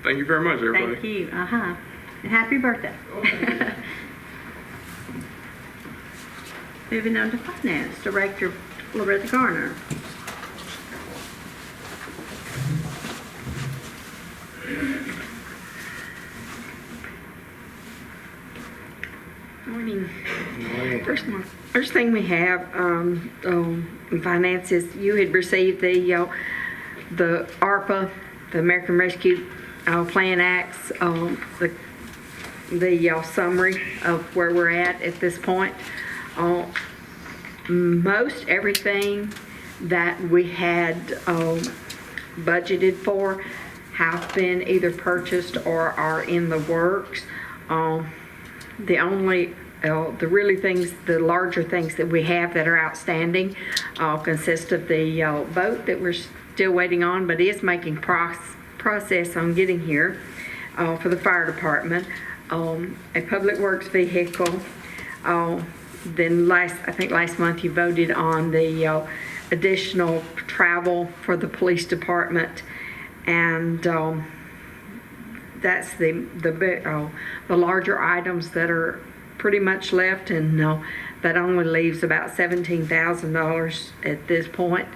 Thank you very much, everybody. Thank you. And happy birthday. Moving on to Finance, Director Loretta Garner. Morning. First thing we have in finances, you had received the ARPA, the American Rescue Plan Acts, the summary of where we're at this point. Most everything that we had budgeted for have been either purchased or are in the works. The only, the larger things that we have that are outstanding consist of the boat that we're still waiting on, but is making process on getting here for the fire department. A public works vehicle. Then I think last month you voted on the additional travel for the police department, and that's the larger items that are pretty much left, and that only leaves about $17,000 at this point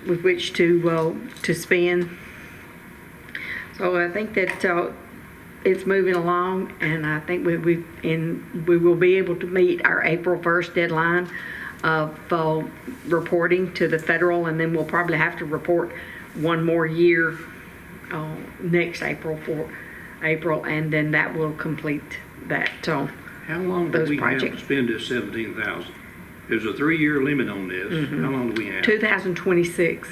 with which to spend. So I think that it's moving along, and I think we will be able to meet our April 1st deadline of reporting to the federal, and then we'll probably have to report one more year next April, and then that will complete that. How long do we have to spend this 17,000? There's a 3-year limit on this. Mm-hmm. How long do we have? 2026,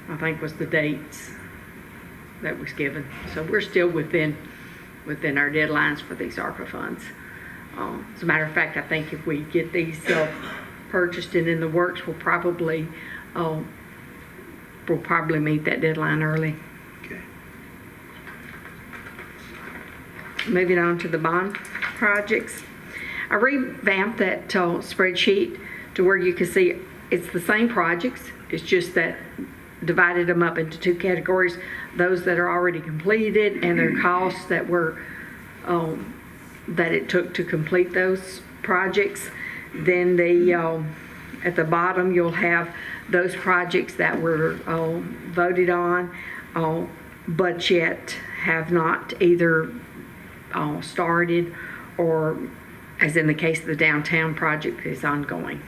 I think, was the dates that was given. So we're still within our deadlines for these ARPA funds. As a matter of fact, I think if we get these purchased and in the works, we'll probably meet that deadline early. Okay. Moving on to the bond projects. I revamped that spreadsheet to where you can see it's the same projects. It's just that divided them up into 2 categories: those that are already completed and their costs that were that it took to complete those projects. Then at the bottom you'll have those projects that were voted on but yet have not either started, or, as in the case of the downtown project, is ongoing.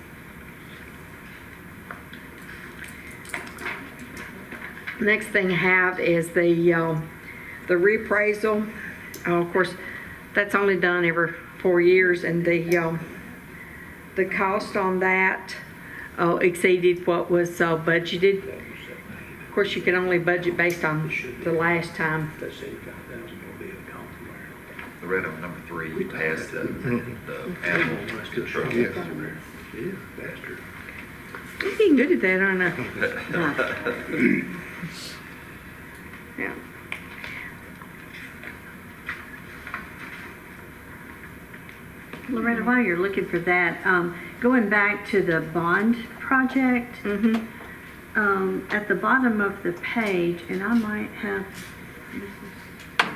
Next thing I have is the reappraisal. Of course, that's only done every 4 years, and the cost on that exceeded what was budgeted. Of course, you can only budget based on the last time. That 75,000 will be a compliment. The red of number 3, you passed the animal control. Yeah, faster. I'm getting good at that, aren't I? Yeah. Loretta, while you're looking for that, going back to the bond project, at the bottom of the page, and I might have,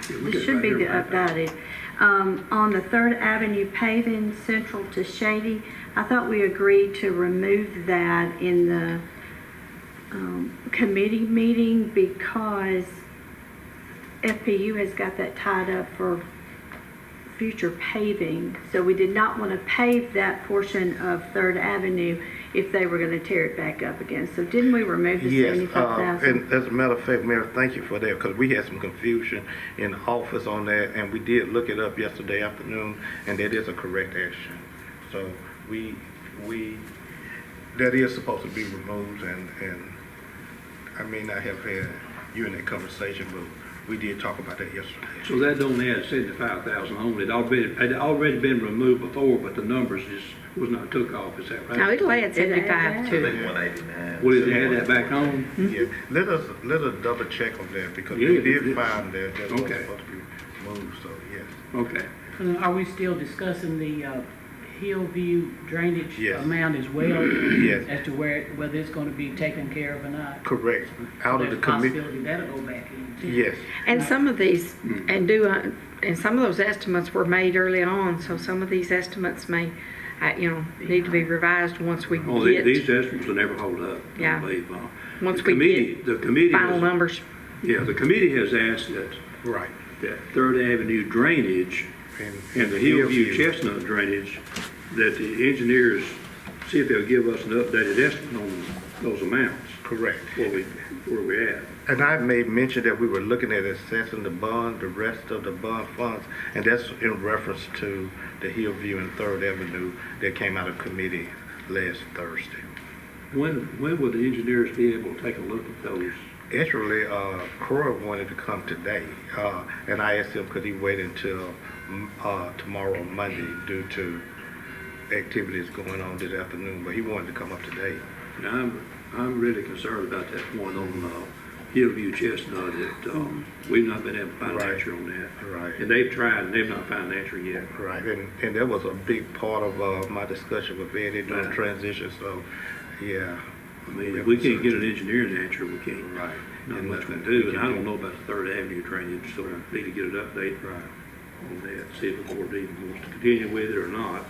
this should be the updated, on the 3rd Avenue paving central to Shady, I thought we agreed to remove that in the committee meeting because FPU has got that tied up for future paving. So we did not want to pave that portion of 3rd Avenue if they were going to tear it back up again. So didn't we remove the Yes, 75,000? and as a matter of fact, Mayor, thank you for that, because we had some confusion in the office on that, and we did look it up yesterday afternoon, and that is a correct action. So we that is supposed to be removed, and I may not have had you in that conversation, but we did talk about that yesterday. So that don't add 75,000 on it. It already been removed before, but the numbers just was not took off. Is that right? No, it'll add 75 to it. 189. Will it add that back on? Yeah, let us double check on that, because Yeah, we did yeah. find that was Okay. supposed to be moved, so yes. Okay. Are we still discussing the Hillview drainage Yes. amount as well? Yes. As to whether it's going to be taken care of or not? Correct. Out of the There's a committee. possibility that'll go back in too. Yes. And some of these, and some of those estimates were made early on, so some of these estimates may, need to be revised once we Oh, get these estimates will never hold up. I Yeah. believe. Once The we committee- get the committee final has- numbers. Yeah, the committee has asked that Right. 3rd Avenue drainage and the Hillview Chestnut drainage, that the engineers see if they'll give us an updated estimate on those amounts. Correct. Where we at. And I made mention that we were looking at assessing the rest of the bond funds, and that's in reference to the Hillview and Third Avenue that came out of committee last Thursday. When would the engineers be able to take a look at those? Actually, Croy wanted to come today, and I asked him could he wait until tomorrow, Monday, due to activities going on this afternoon, but he wanted to come up today. Now, I'm really concerned about that one on Hillview Chestnut that we've not been able to find an answer on that. Right. And they've tried and they've not found an answer yet. Right, and that was a big part of my discussion with Eddie during Right. transition, so, yeah. I mean, if we can't get an engineering answer, we can't. Right. Not much we can do, and I don't know about the Third Avenue drainage, so we need to get an update Right. on that, see if the board even wants to continue with it or not.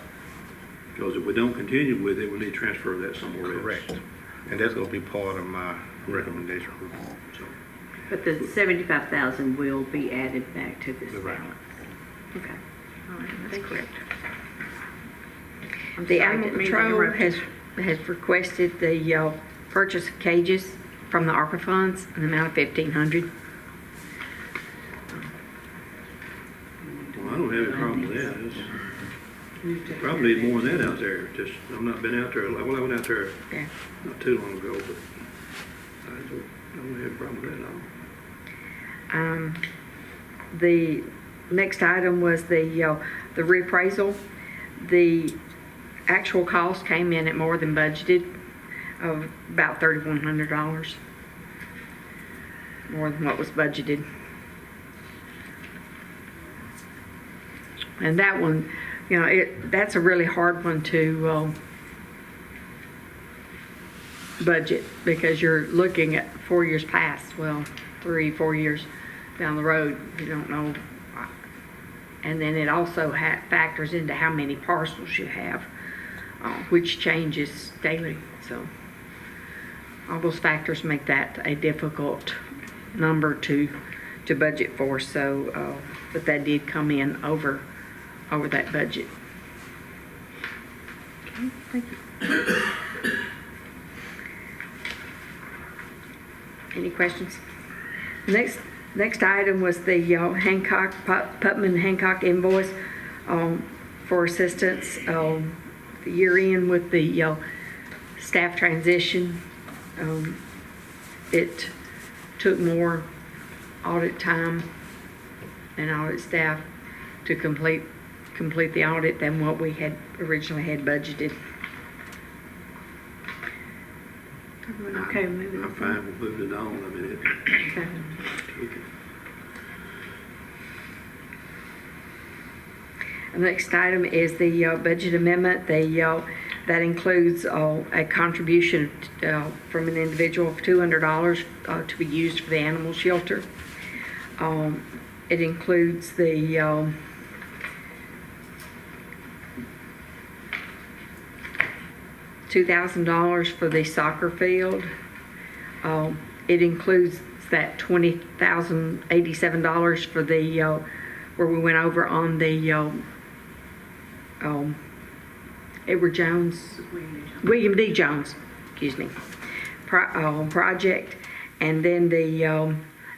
Because if we don't continue with it, we need to transfer that somewhere else. Correct. And that's gonna be part of my recommendation. So, But the 75,000 will be added back to this Right. balance. Okay. All right, that's correct. I'm The sorry, Animal didn't mean to Control interrupt you. has requested the purchase of cages from the ARPA funds in the amount of $1,500. well, I don't have any problem with that. Probably need more than that out there. Just, I've not been out there, well, I went out there Yeah. not too long ago, but I don't have a problem with that at all. The next item was the reappraisal. The actual cost came in at more than budgeted, of about $3,100. More than what was budgeted. And that one, that's a really hard one to budget, because you're looking at 4 years past, 3-4 years down the road, you don't know. And then it also factors into how many parcels you have, which changes daily. So all those factors make that a difficult number to budget for. So, but that did come in over that budget. Okay, thank you. Any questions? Next item was the Putman Hancock invoice for assistance the year end with the staff transition. It took more audit time and audit staff to complete the audit than what we had originally had budgeted. Everyone okay with moving I'm this fine on? with moving it on. I mean, Okay. The next item is the budget amendment. That includes a contribution from an individual of $200 to be used for the animal shelter. It includes the $2,000 for the soccer field. It includes that $20,087 for the where we went over on the Edward Jones, William D. Jones, excuse me, project, and then the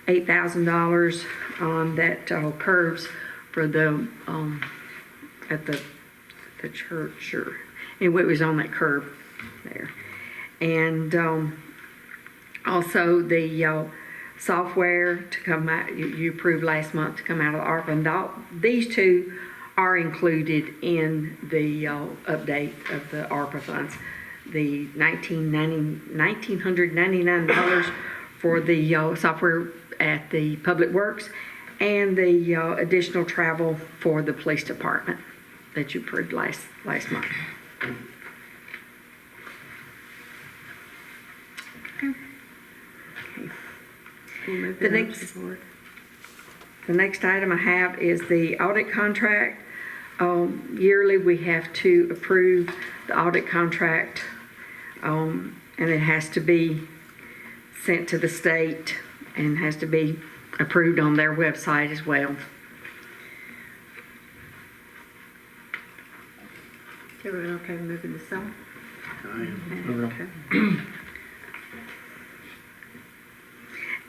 $8,000 on that curbs for the at the church, or anyway, it was on that curb there, and also the software to come out, you approved last month to come out of ARPA, and these two are included in the update of the ARPA funds. The $1,999 for the software at the Public Works, and the additional travel for the police department that you approved last month. We'll move The that on to next- the board. The next item I have is the audit contract. Yearly, we have to approve the audit contract, and it has to be sent to the state and has to be approved on their website as well. Everyone okay with moving this on? I am. Okay.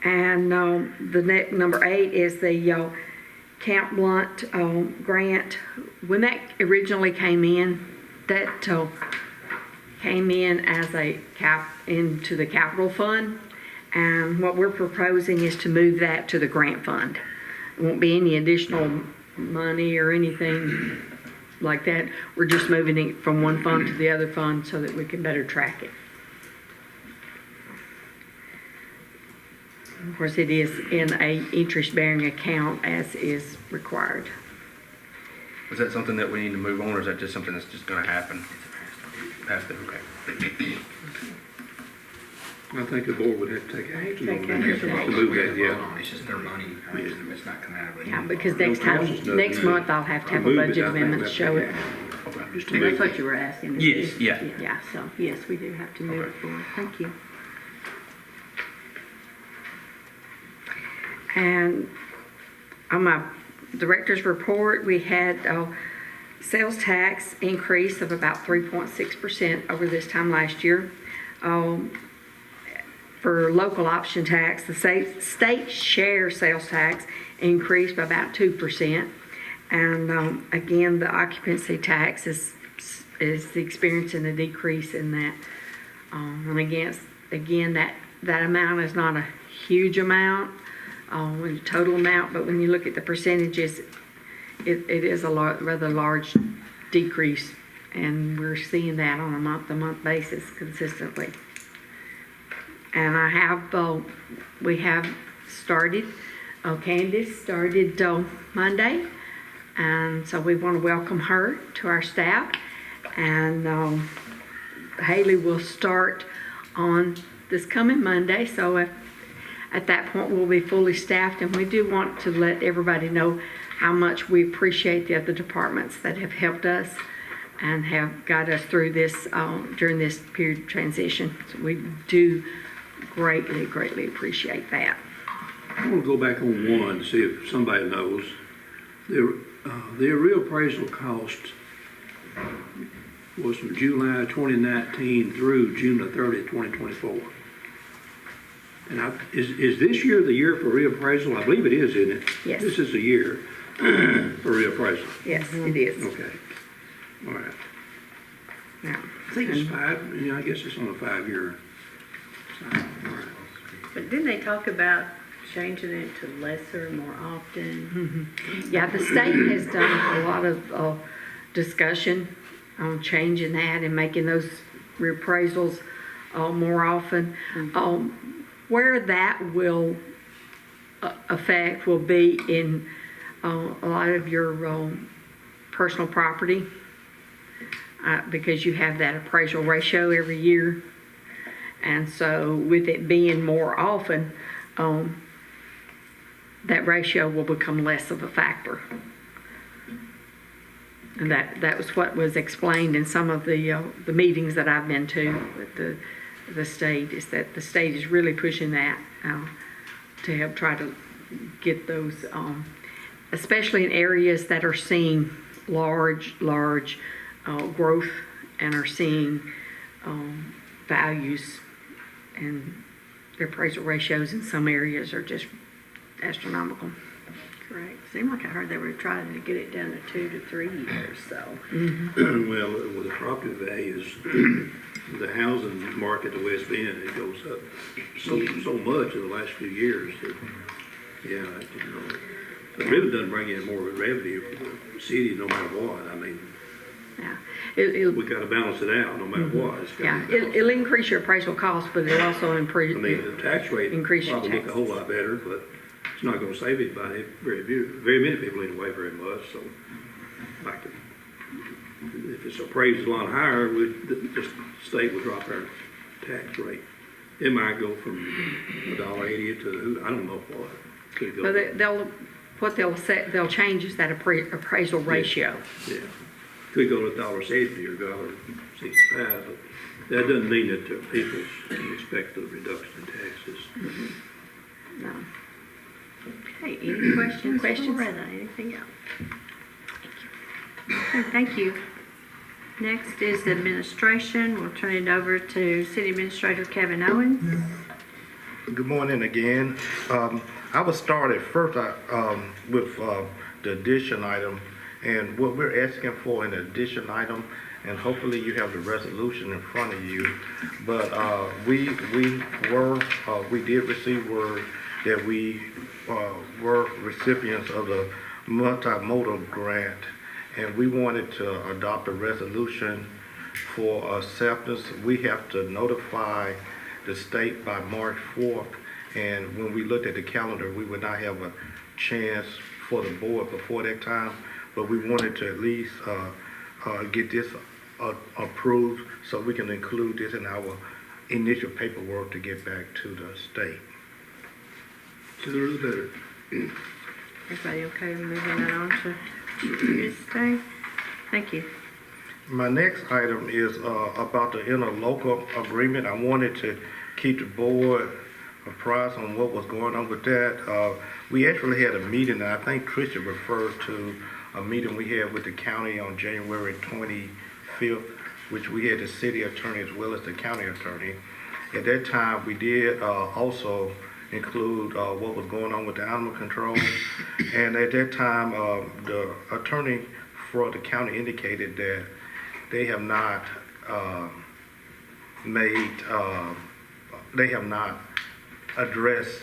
And number 8 is the Camp Blunt grant. When that originally came in, that came in as a into the capital fund. And what we're proposing is to move that to the grant fund. There won't be any additional money or anything like that. We're just moving it from one fund to the other fund so that we can better track it. Of course, it is in a interest-bearing account as is required. Is that something that we need to move on, or is that just something that's just gonna happen? Past it, okay. I think the board would have to take action on that. Yeah, To move that, yeah. It's just their money, it's not coming out of it. Yeah, because next month I'll have to have a Move it, budget I think amendment to that's show it. Just to move That's it. what you were asking. Yes, yeah. Yeah, so, yes, we do have to move it forward. Thank you. And on my director's report, we had sales tax increase of about 3.6% over this time last year. For local option tax, the state share sales tax increased by about 2%. And again, the occupancy tax is experiencing a decrease in that. And again, that amount is not a huge amount in the total amount, but when you look at the percentages, it is a rather large decrease, and we're seeing that on a month-to-month basis consistently. And we have started, Candace started Monday, and so we want to welcome her to our staff. And Haley will start on this coming Monday, so at that point we'll be fully staffed, and we do want to let everybody know how much we appreciate the other departments that have helped us and have got us through this during this period of transition. So we do greatly appreciate that. I want to go back on one to see if somebody knows. The reappraisal cost was from July 2019 through June the 30th, 2024. And is this year the year for reappraisal? I believe it is, isn't it? Yes. This is the year for reappraisal. Yes, it is. Okay. All right. Yeah. I think it's 5, I guess it's on a 5-year. All right. But didn't they talk about changing it to lesser more often? Mm-hmm. Yeah, the state has done a lot of discussion on changing that and making those reappraisals more often. Where that will affect will be in a lot of your personal property because you have that appraisal ratio every year. And so with it being more often, that ratio will become less of a factor. And that was what was explained in some of the meetings that I've been to with the state, is that the state is really pushing that to help try to get those, especially in areas that are seeing large growth and are seeing values, and their appraisal ratios in some areas are just astronomical. Correct. Seemed like I heard they were trying to get it down to 2 to 3 years, so. Well, with the property values, the housing market in West Bend, it goes up so much in the last few years that, it really doesn't bring in more revenue for the city no matter what. I mean, Yeah. we got to balance it out no matter what. It's gotta be balanced. It'll increase your appraisal cost, but it'll also I improve. mean, the tax rate Increase your probably look a whole lot better, but it's not going to save anybody very many people anyway very much. So, like, if it's appraised a lot higher, the state would drop our tax rate. It might go from $1.80 to I don't know what. Could go. But they'll change is that appraisal ratio. Yeah, could go to $1.70 or $1.65, but that doesn't mean that the people expect a reduction in taxes. No. Okay, any questions? Questions? Loretta, anything else? Okay, thank you. Next is the administration. We'll turn it over to City Administrator Kevin Owens. Good morning again. I will start at first with the addition item, and what we're asking for in the addition item, and hopefully you have the resolution in front of you, but we did receive word that we were recipients of the multimodal grant, and we wanted to adopt a resolution for acceptance. We have to notify the state by March 4th, and when we looked at the calendar, we would not have a chance for the board before that time, but we wanted to at least get this approved so we can include this in our initial paperwork to get back to the state. Sooner the better. Everybody okay with moving that on to this thing? Thank you. My next item is about the interlocal agreement. I wanted to keep the board apprised on what was going on with that. We actually had a meeting, and I think Tricia referred to a meeting we had with the county on January 25th, which we had the city attorney as well as the county attorney. At that time, we did also include what was going on with the animal control. And at that time, the attorney for the county indicated that they have not addressed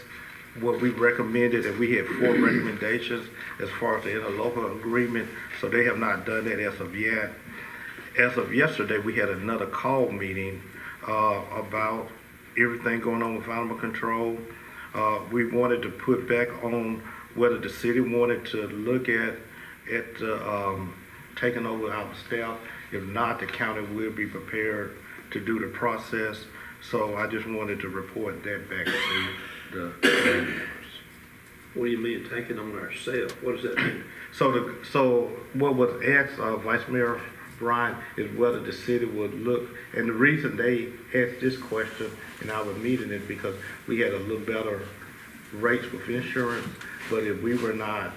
what we recommended, and we had 4 recommendations as far as the interlocal agreement, so they have not done that as of yet. As of yesterday, we had another call meeting about everything going on with animal control. We wanted to put back on whether the city wanted to look at taking over our staff. If not, the county will be prepared to do the process. So I just wanted to report that back to the What do you mean, taking on ourselves? What does that mean? So what was asked Vice Mayor Bryan is whether the city would look, and the reason they asked this question in our meeting is because we had a little better rates with insurance, but if we were not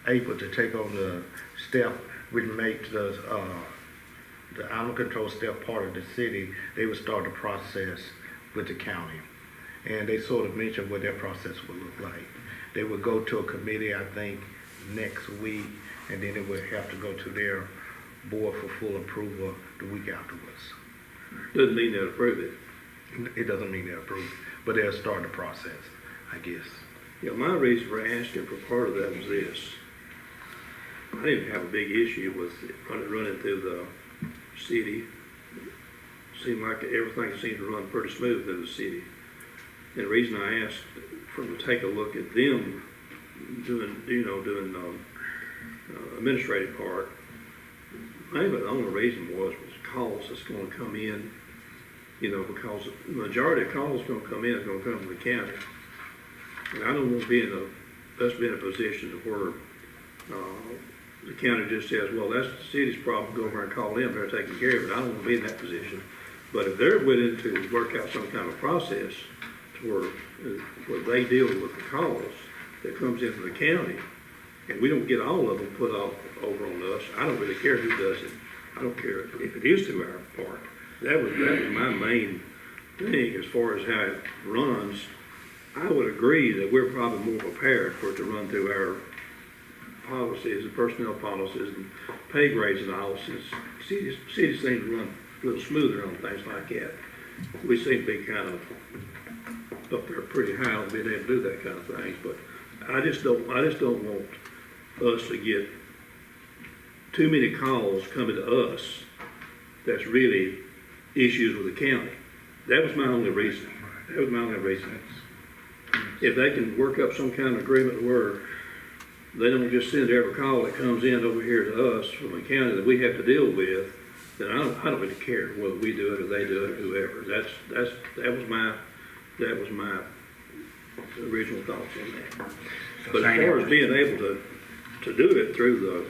able to take on the staff, which makes the animal control staff part of the city, they would start the process with the county. And they sort of mentioned what that process would look like. They would go to a committee, I think, next week, and then it would have to go to their board for full approval the week afterwards. Doesn't mean they'll approve it. It doesn't mean they'll approve it, but they'll start the process, I guess. Yeah, my reason for asking for part of that was this. I didn't have a big issue with running through the city. Seemed like everything seemed to run pretty smooth through the city. And the reason I asked for them to take a look at them doing administrative part, maybe the only reason was calls that's going to come in, because the majority of calls going to come in is going to come from the county. And I don't want to be in a position to where the county just says, well, that's the city's problem, go over and call them, they're taking care of it. I don't want to be in that position. But if they're willing to work out some kind of process to where they deal with the calls that comes in from the county, and we don't get all of them put over on us, I don't really care who does it. I don't care if it is to our part. That was my main thing as far as how it runs. I would agree that we're probably more prepared for it to run through our policies and personnel policies and pay grades and all, since cities seem to run a little smoother on things like that. We seem to be kind of up there pretty high on being able to do that kind of things, but I just don't want us to get too many calls coming to us that's really issues with the county. That was my only reason. If they can work up some kind of agreement where they don't just send every call that comes in over here to us from the county that we have to deal with, then I don't really care whether we do it or they do it or whoever. That was my original thoughts on that. But as far as being able to do it through the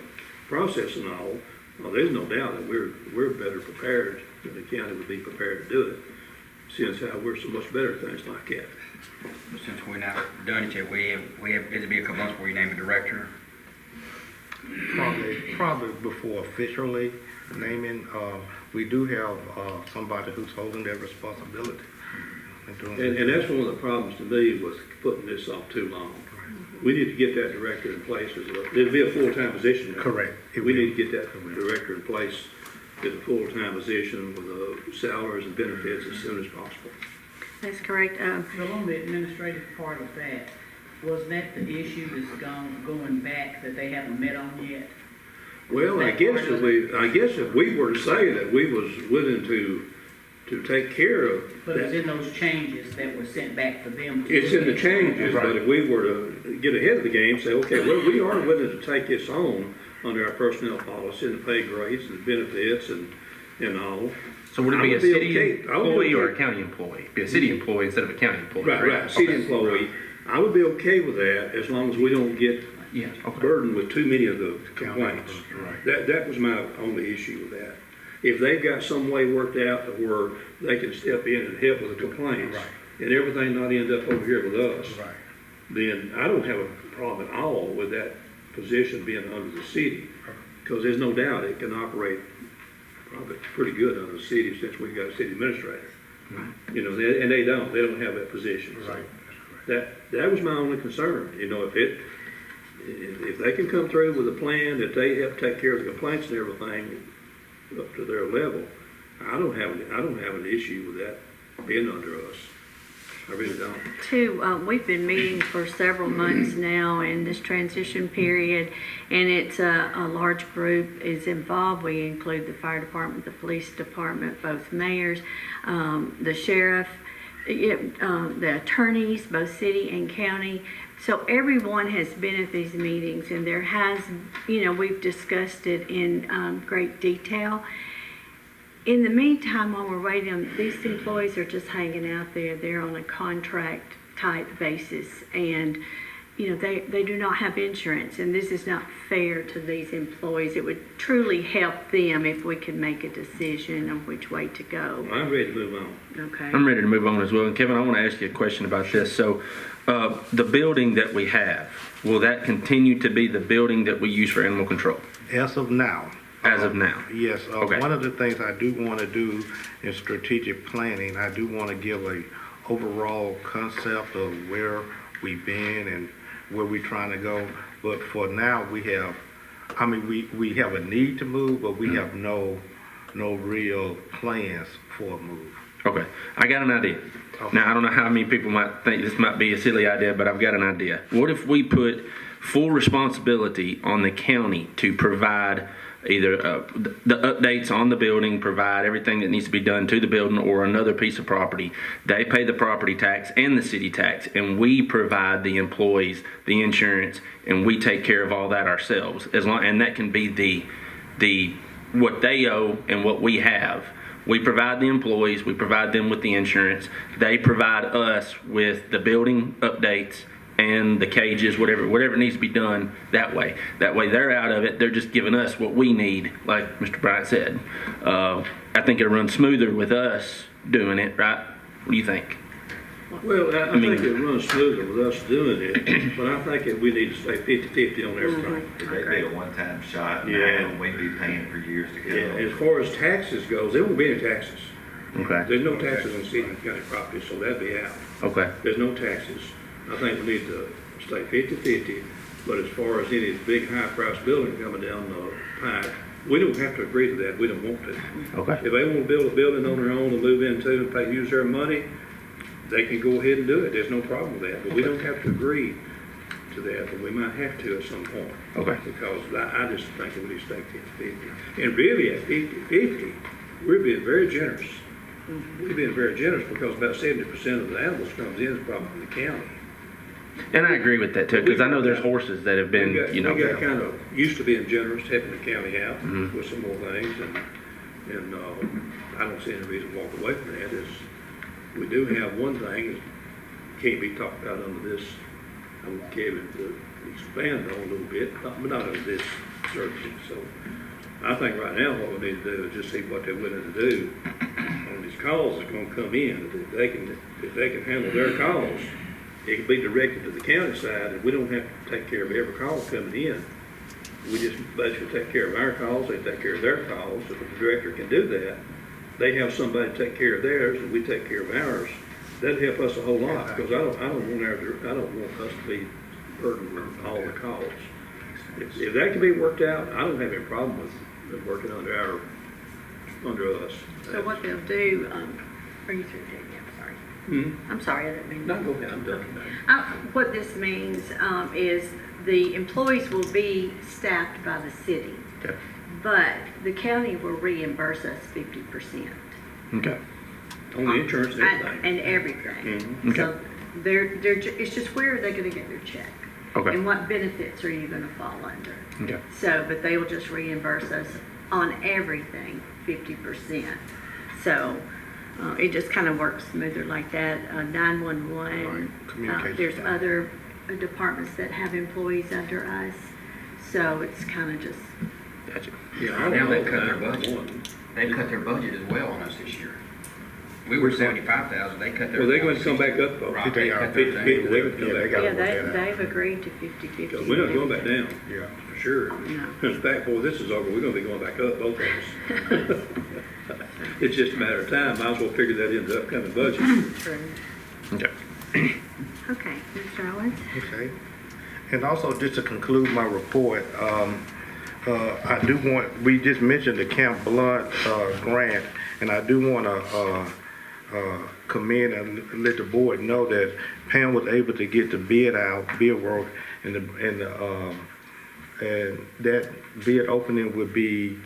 process and all, well, there's no doubt that we're better prepared than the county would be prepared to do it, since how we're so much better at things like that. Since we're not done it yet, it'll be a couple months before you name a director. Probably before officially naming. We do have somebody who's holding that responsibility. They're doing And, good. and that's one of the problems to me was putting this off too long. We need to get that director in place as well. It'll be a full-time position now. Correct. It We will. need to get that director in place as a full-time position with salaries and benefits as soon as possible. That's correct. Well, on the administrative part of that, was that the issue that's going back that they haven't met on yet? Well, I guess if we were to say that we was willing to take care of But it's that. in those changes that were sent back for them to. It's in the changes, but if we were to get ahead of the game, say, okay, well, we are willing to take this on under our personnel policy and the pay grades and the benefits and all. So would it I be a would be city okay. I would be employee or a okay. county employee? Be a city employee instead of a county employee, Right, correct? right, city Okay. employee. I would be okay with that as long as we don't get Yeah, okay. burdened with too many of the complaints. Right. That was my only issue with that. If they've got some way worked out to where they can step in and help with the complaints, Right. and everything not end up over here with us, Right. then I don't have a problem at all with that position being under the city. Because there's no doubt it can operate probably pretty good under the city since we've got a city administrator. You know, and they don't have that position. So Right. that was my only concern, you know, if they can come through with a plan that they help take care of the complaints and everything up to their level, I don't have an issue with that being under us. I really don't. We've been meeting for several months now in this transition period, and it's a large group is involved. We include the fire department, the police department, both mayors, the sheriff, the attorneys, both city and county. So everyone has been at these meetings, and there has, we've discussed it in great detail. In the meantime, while we're waiting, these employees are just hanging out there. They're on a contract type basis, and they do not have insurance, and this is not fair to these employees. It would truly help them if we could make a decision on which way to go. I'm ready to move on. Okay. I'm ready to move on as well. And Kevin, I want to ask you a question about this. So, the building that we have, will that continue to be the building that we use for animal control As of now. as of now? Yes, Okay. one of the things I do want to do in strategic planning, I do want to give a overall concept of where we've been and where we're trying to go. But for now, we have a need to move, but we have no real plans for a move. Okay, I got an idea. Okay. Now, I don't know how many people might think this might be a silly idea, but I've got an idea. What if we put full responsibility on the county to provide either the updates on the building, provide everything that needs to be done to the building or another piece of property? They pay the property tax and the city tax, and we provide the employees the insurance, and we take care of all that ourselves. And that can be the what they owe and what we have. We provide the employees, we provide them with the insurance. They provide us with the building updates and the cages, whatever needs to be done that way. That way they're out of it. They're just giving us what we need, like Mr. Bryant said. I think it'll run smoother with us doing it, right? What do you think? Well, I think it runs smoother with us doing it, but I think that we need to stay 50-50 on everything. If they be a one-time shot, Yeah. now we'd be paying for years to Yeah, go. as far as taxes goes, there won't be any taxes. Okay. There's no taxes on city and county property, so that'd be out. Okay. There's no taxes. I think we need to stay 50-50, but as far as any big high-priced building coming down the pipe, we don't have to agree to that. We don't want to. Okay. If they want to build a building on their own to move into and use their money, they can go ahead and do it. There's no problem with that, but we don't have to agree to that, but we might have to at some point. Okay. Because I just think that we need to stay 50-50. And really at 50-50, we're being very generous. We're being very generous because about 70% of the animals comes in is probably from the county. And I agree with that too, because I know there's horses that have been, We got kind of used to being generous, helping the county out with some more things, and I don't see any reason to walk away from that. We do have one thing that can't be talked about under this. I want Kevin to expand on a little bit, but not under this subject. So I think right now what we need to do is just see what they're willing to do on these calls that's going to come in. If they can handle their calls, it can be directed to the county side, and we don't have to take care of every call coming in. We just basically take care of our calls, they take care of their calls. If the director can do that, they have somebody to take care of theirs, and we take care of ours. that'd help us a whole lot, because I don't want us to be burdened with all the costs. If that can be worked out, I don't have any problem with them working under us. So what they'll do, are you through, Jamie? I'm sorry. I'm sorry, I didn't mean. No, go ahead, I'm done. What this means is the employees will be staffed by the city, Okay. but the county will reimburse us 50%. Okay. On the insurance and everything. And everything. Okay. So it's just where are they gonna get their check? Okay. And what benefits are you gonna fall under? Okay. So, but they will just reimburse us on everything 50%. So, it just kind of works smoother like that. 911, Right. Communication there's staff. other departments that have employees under us. So it's kind of just, Gotcha. Yeah, I Now don't they know cut their about budget. one. They cut their budget as well on us this year. We were 75,000, they cut their. Well, they're going to come back up, though. Right, they cut 50, their. 50, they're going to come back gotta up. work that out. they've agreed to 50/50. Because we're not going back down, Yeah. for sure. No. In fact, before this is over, we're going to be going back up, both of us. It's just a matter of time. Might as well figure that into the upcoming budget. True. Okay. Okay, Mr. Owens? Okay. And also, just to conclude my report, I do want, we just mentioned the Camp Blunt grant, and I do want to commend and let the board know that Pam was able to get the bid work, and that bid opening would be,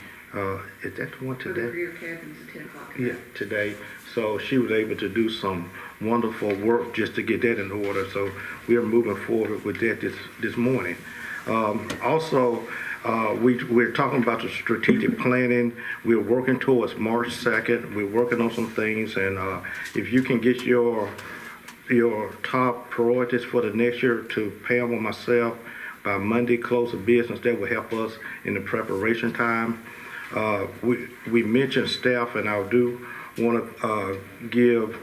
is that the one For the today? rear cabins at 10 o'clock. Yeah, today. So she was able to do some wonderful work just to get that in order. So we are moving forward with that this morning. Also, we're talking about the strategic planning. We're working towards March 2nd. We're working on some things, and if you can get your top priorities for the next year to Pam or myself by Monday close of business, that will help us in the preparation time. We mentioned staff, and I do want to give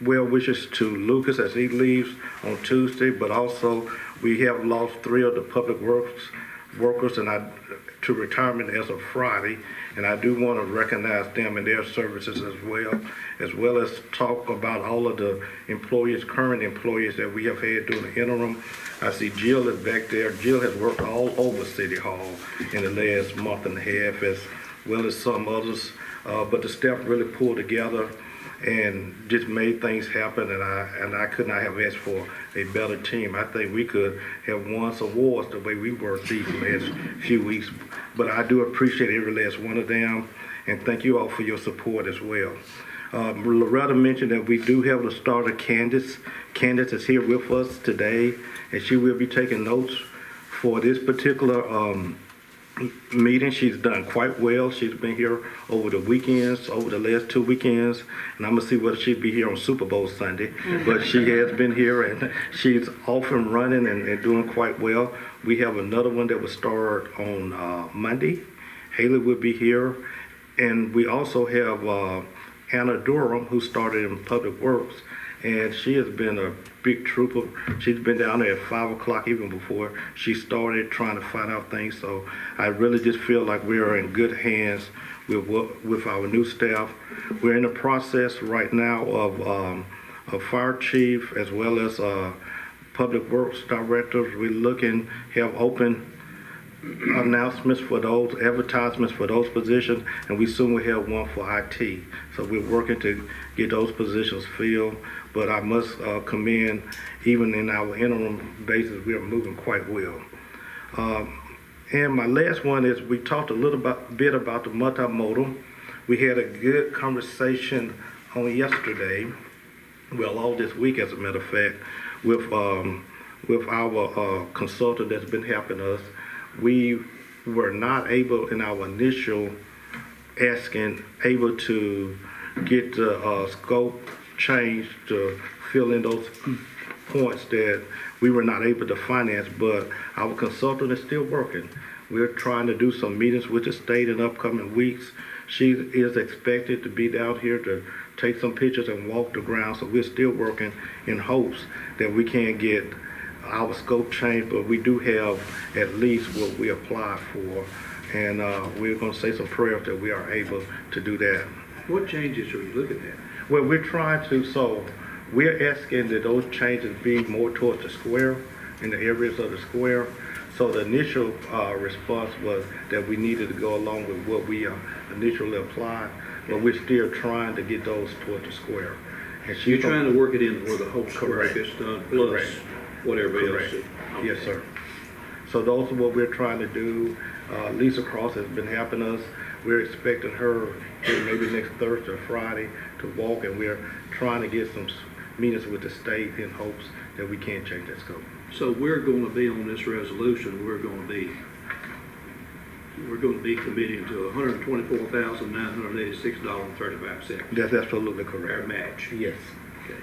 well wishes to Lucas as he leaves on Tuesday, but also we have lost 3 of the public works workers to retirement as of Friday, and I do want to recognize them and their services as well as talk about all of the employees, current employees that we have had during the interim. I see Jill is back there. Jill has worked all over City Hall in the last month and a half, as well as some others, but the staff really pulled together and just made things happen, and I could not have asked for a better team. I think we could have won some awards the way we worked these last few weeks, but I do appreciate every last one of them, and thank you all for your support as well. Loretta mentioned that we do have the starter Candace. Candace is here with us today, and she will be taking notes for this particular meeting. She's done quite well. She's been here over the weekends, over the last 2 weekends, and I'm gonna see whether she'll be here on Super Bowl Sunday. But she has been here, and she's off and running and doing quite well. We have another one that will start on Monday. Haley will be here, and we also have Anna Durham, who started in Public Works, and she has been a big trooper. She's been down there at 5 o'clock even before she started trying to find out things. So I really just feel like we are in good hands with our new staff. We're in the process right now of a fire chief as well as public works directors. We're looking, have open announcements for those, advertisements for those positions, and we soon will have one for IT. So we're working to get those positions filled, but I must commend, even in our interim basis, we are moving quite well. And my last one is, we talked a little bit about the multimodal. We had a good conversation on yesterday, well, all this week as a matter of fact, with our consultant that's been helping us. We were not able, in our initial asking, able to get the scope changed to fill in those points that we were not able to finance, but our consultant is still working. We're trying to do some meetings with the state in upcoming weeks. She is expected to be down here to take some pictures and walk the ground, so we're still working in hopes that we can get our scope changed, but we do have at least what we applied for, and we're going to say some prayers that we are able to do that. What changes are you looking at? Well, we're trying to, so we're asking that those changes be more towards the square, in the areas of the square. So the initial response was that we needed to go along with what we initially applied, but we're still trying to get those towards the square. And You're trying to work it in where the whole square Correct. gets done, plus Correct. whatever else. Correct. Yes, sir. So those are what we're trying to do. Lisa Cross has been helping us. We're expecting her maybe next Thursday or Friday to walk, and we're trying to get some meetings with the state in hopes that we can change that scope. So we're going to be on this resolution, we're going to be committing to $124,986.35. That's absolutely Our correct. match. Yes. Okay.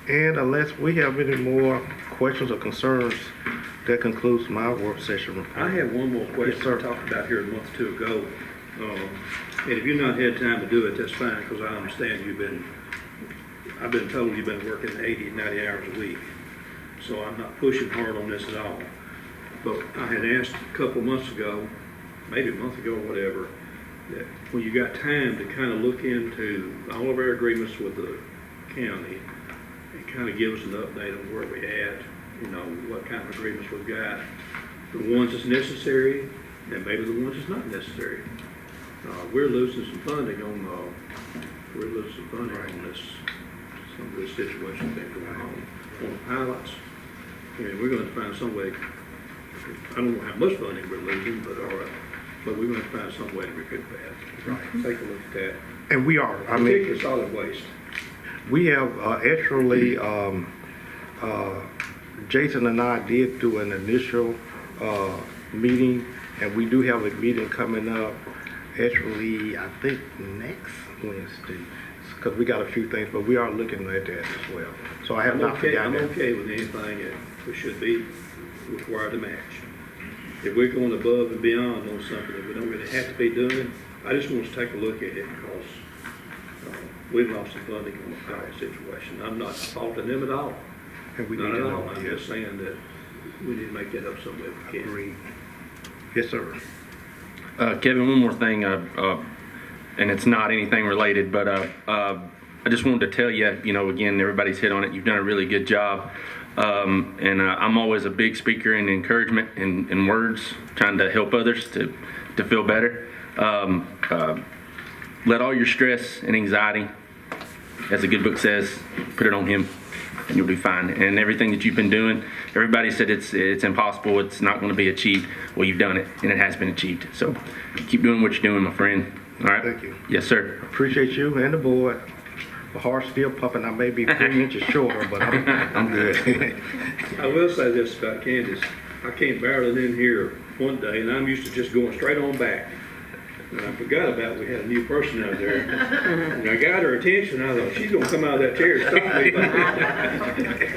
And unless we have any more questions or concerns, that concludes my work session report. I have one more question Yes, sir. I talked about here a month or two ago. And if you've not had time to do it, that's fine, because I understand I've been told you've been working 80, 90 hours a week. So I'm not pushing hard on this at all. But I had asked a couple months ago, maybe a month ago or whatever, that when you got time to kind of look into all of our agreements with the county and kind of give us an update on where we at, what kind of agreements we've got, the ones that's necessary, and maybe the ones that's not necessary. We're losing some funding on this, some of this situation that's going on the pilots. And we're going to find some way, I don't know how much funding we're losing, but we're going to find some way to recoup that. Right. Take a look at that. And we are. I mean, Particularly solid waste. we have actually, Jason and I did do an initial meeting, and we do have a meeting coming up actually, I think next Wednesday, because we got a few things, but we are looking at that as well. So I have I'm not forgotten I'm that. okay with anything that we should be required to match. If we're going above and beyond on something that we don't really have to be doing, I just want us to take a look at it because we've lost some funding on the pilot situation. I'm not faulting them at all. And we Not need at to all. know, I'm yes. just saying that we need to make that up some way if we can. Agreed. Yes, sir. Kevin, one more thing, and it's not anything related, but I just wanted to tell you, again, everybody's hit on it. You've done a really good job. And I'm always a big speaker in encouragement and words, trying to help others to feel better. Let all your stress and anxiety, as the good book says, put it on him, and you'll be fine. And everything that you've been doing, everybody said it's impossible, it's not going to be achieved. Well, you've done it, and it has been achieved. So keep doing what you're doing, my friend. All right? Thank you. Yes, sir. Appreciate you and the board. The heart's still pumping. I may be 3 inches shorter, but I'm good. I will say this about Candace. I came barreling in here one day, and I'm used to just going straight on back. And I forgot about we had a new person out there. And I got her attention. I thought, she's going to come out of that chair and stop me.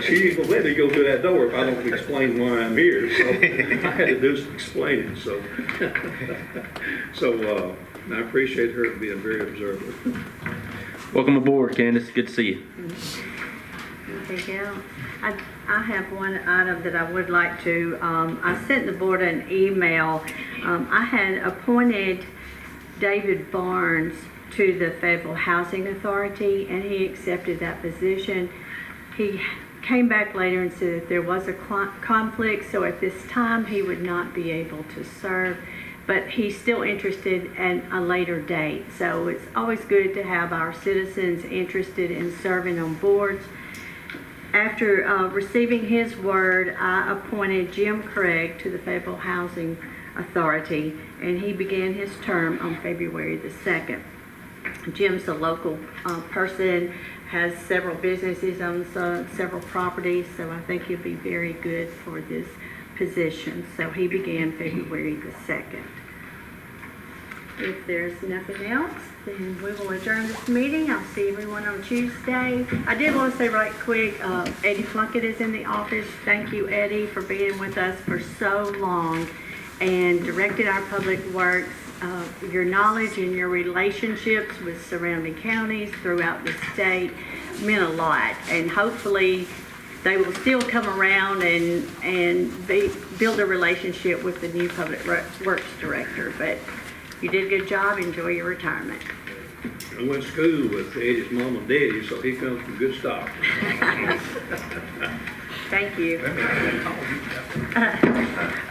She ain't going to let me go through that door if I don't explain why I'm here. So I had to do some explaining. So I appreciate her being very observant. Welcome aboard, Candace. Good to see you. Anything else? I have one item that I would like to, I sent the board an email. I had appointed David Barnes to the Fayetteville Housing Authority, and he accepted that position. He came back later and said that there was a conflict, so at this time he would not be able to serve, but he's still interested in a later date. So it's always good to have our citizens interested in serving on boards. After receiving his word, I appointed Jim Craig to the Fayetteville Housing Authority, and he began his term on February the 2nd. Jim's a local person, has several businesses, owns several properties, so I think he'll be very good for this position. So he began February the 2nd. If there's nothing else, then we will adjourn this meeting. I'll see everyone on Tuesday. I did want to say right quick, Eddie Plunkett is in the office. Thank you, Eddie, for being with us for so long and directing our public works. Your knowledge and your relationships with surrounding counties throughout the state meant a lot, and hopefully they will still come around and build a relationship with the new public works director. But You did a good job. Enjoy your retirement. I went to school with Eddie's mom and daddy, so he comes from good stock. Thank you.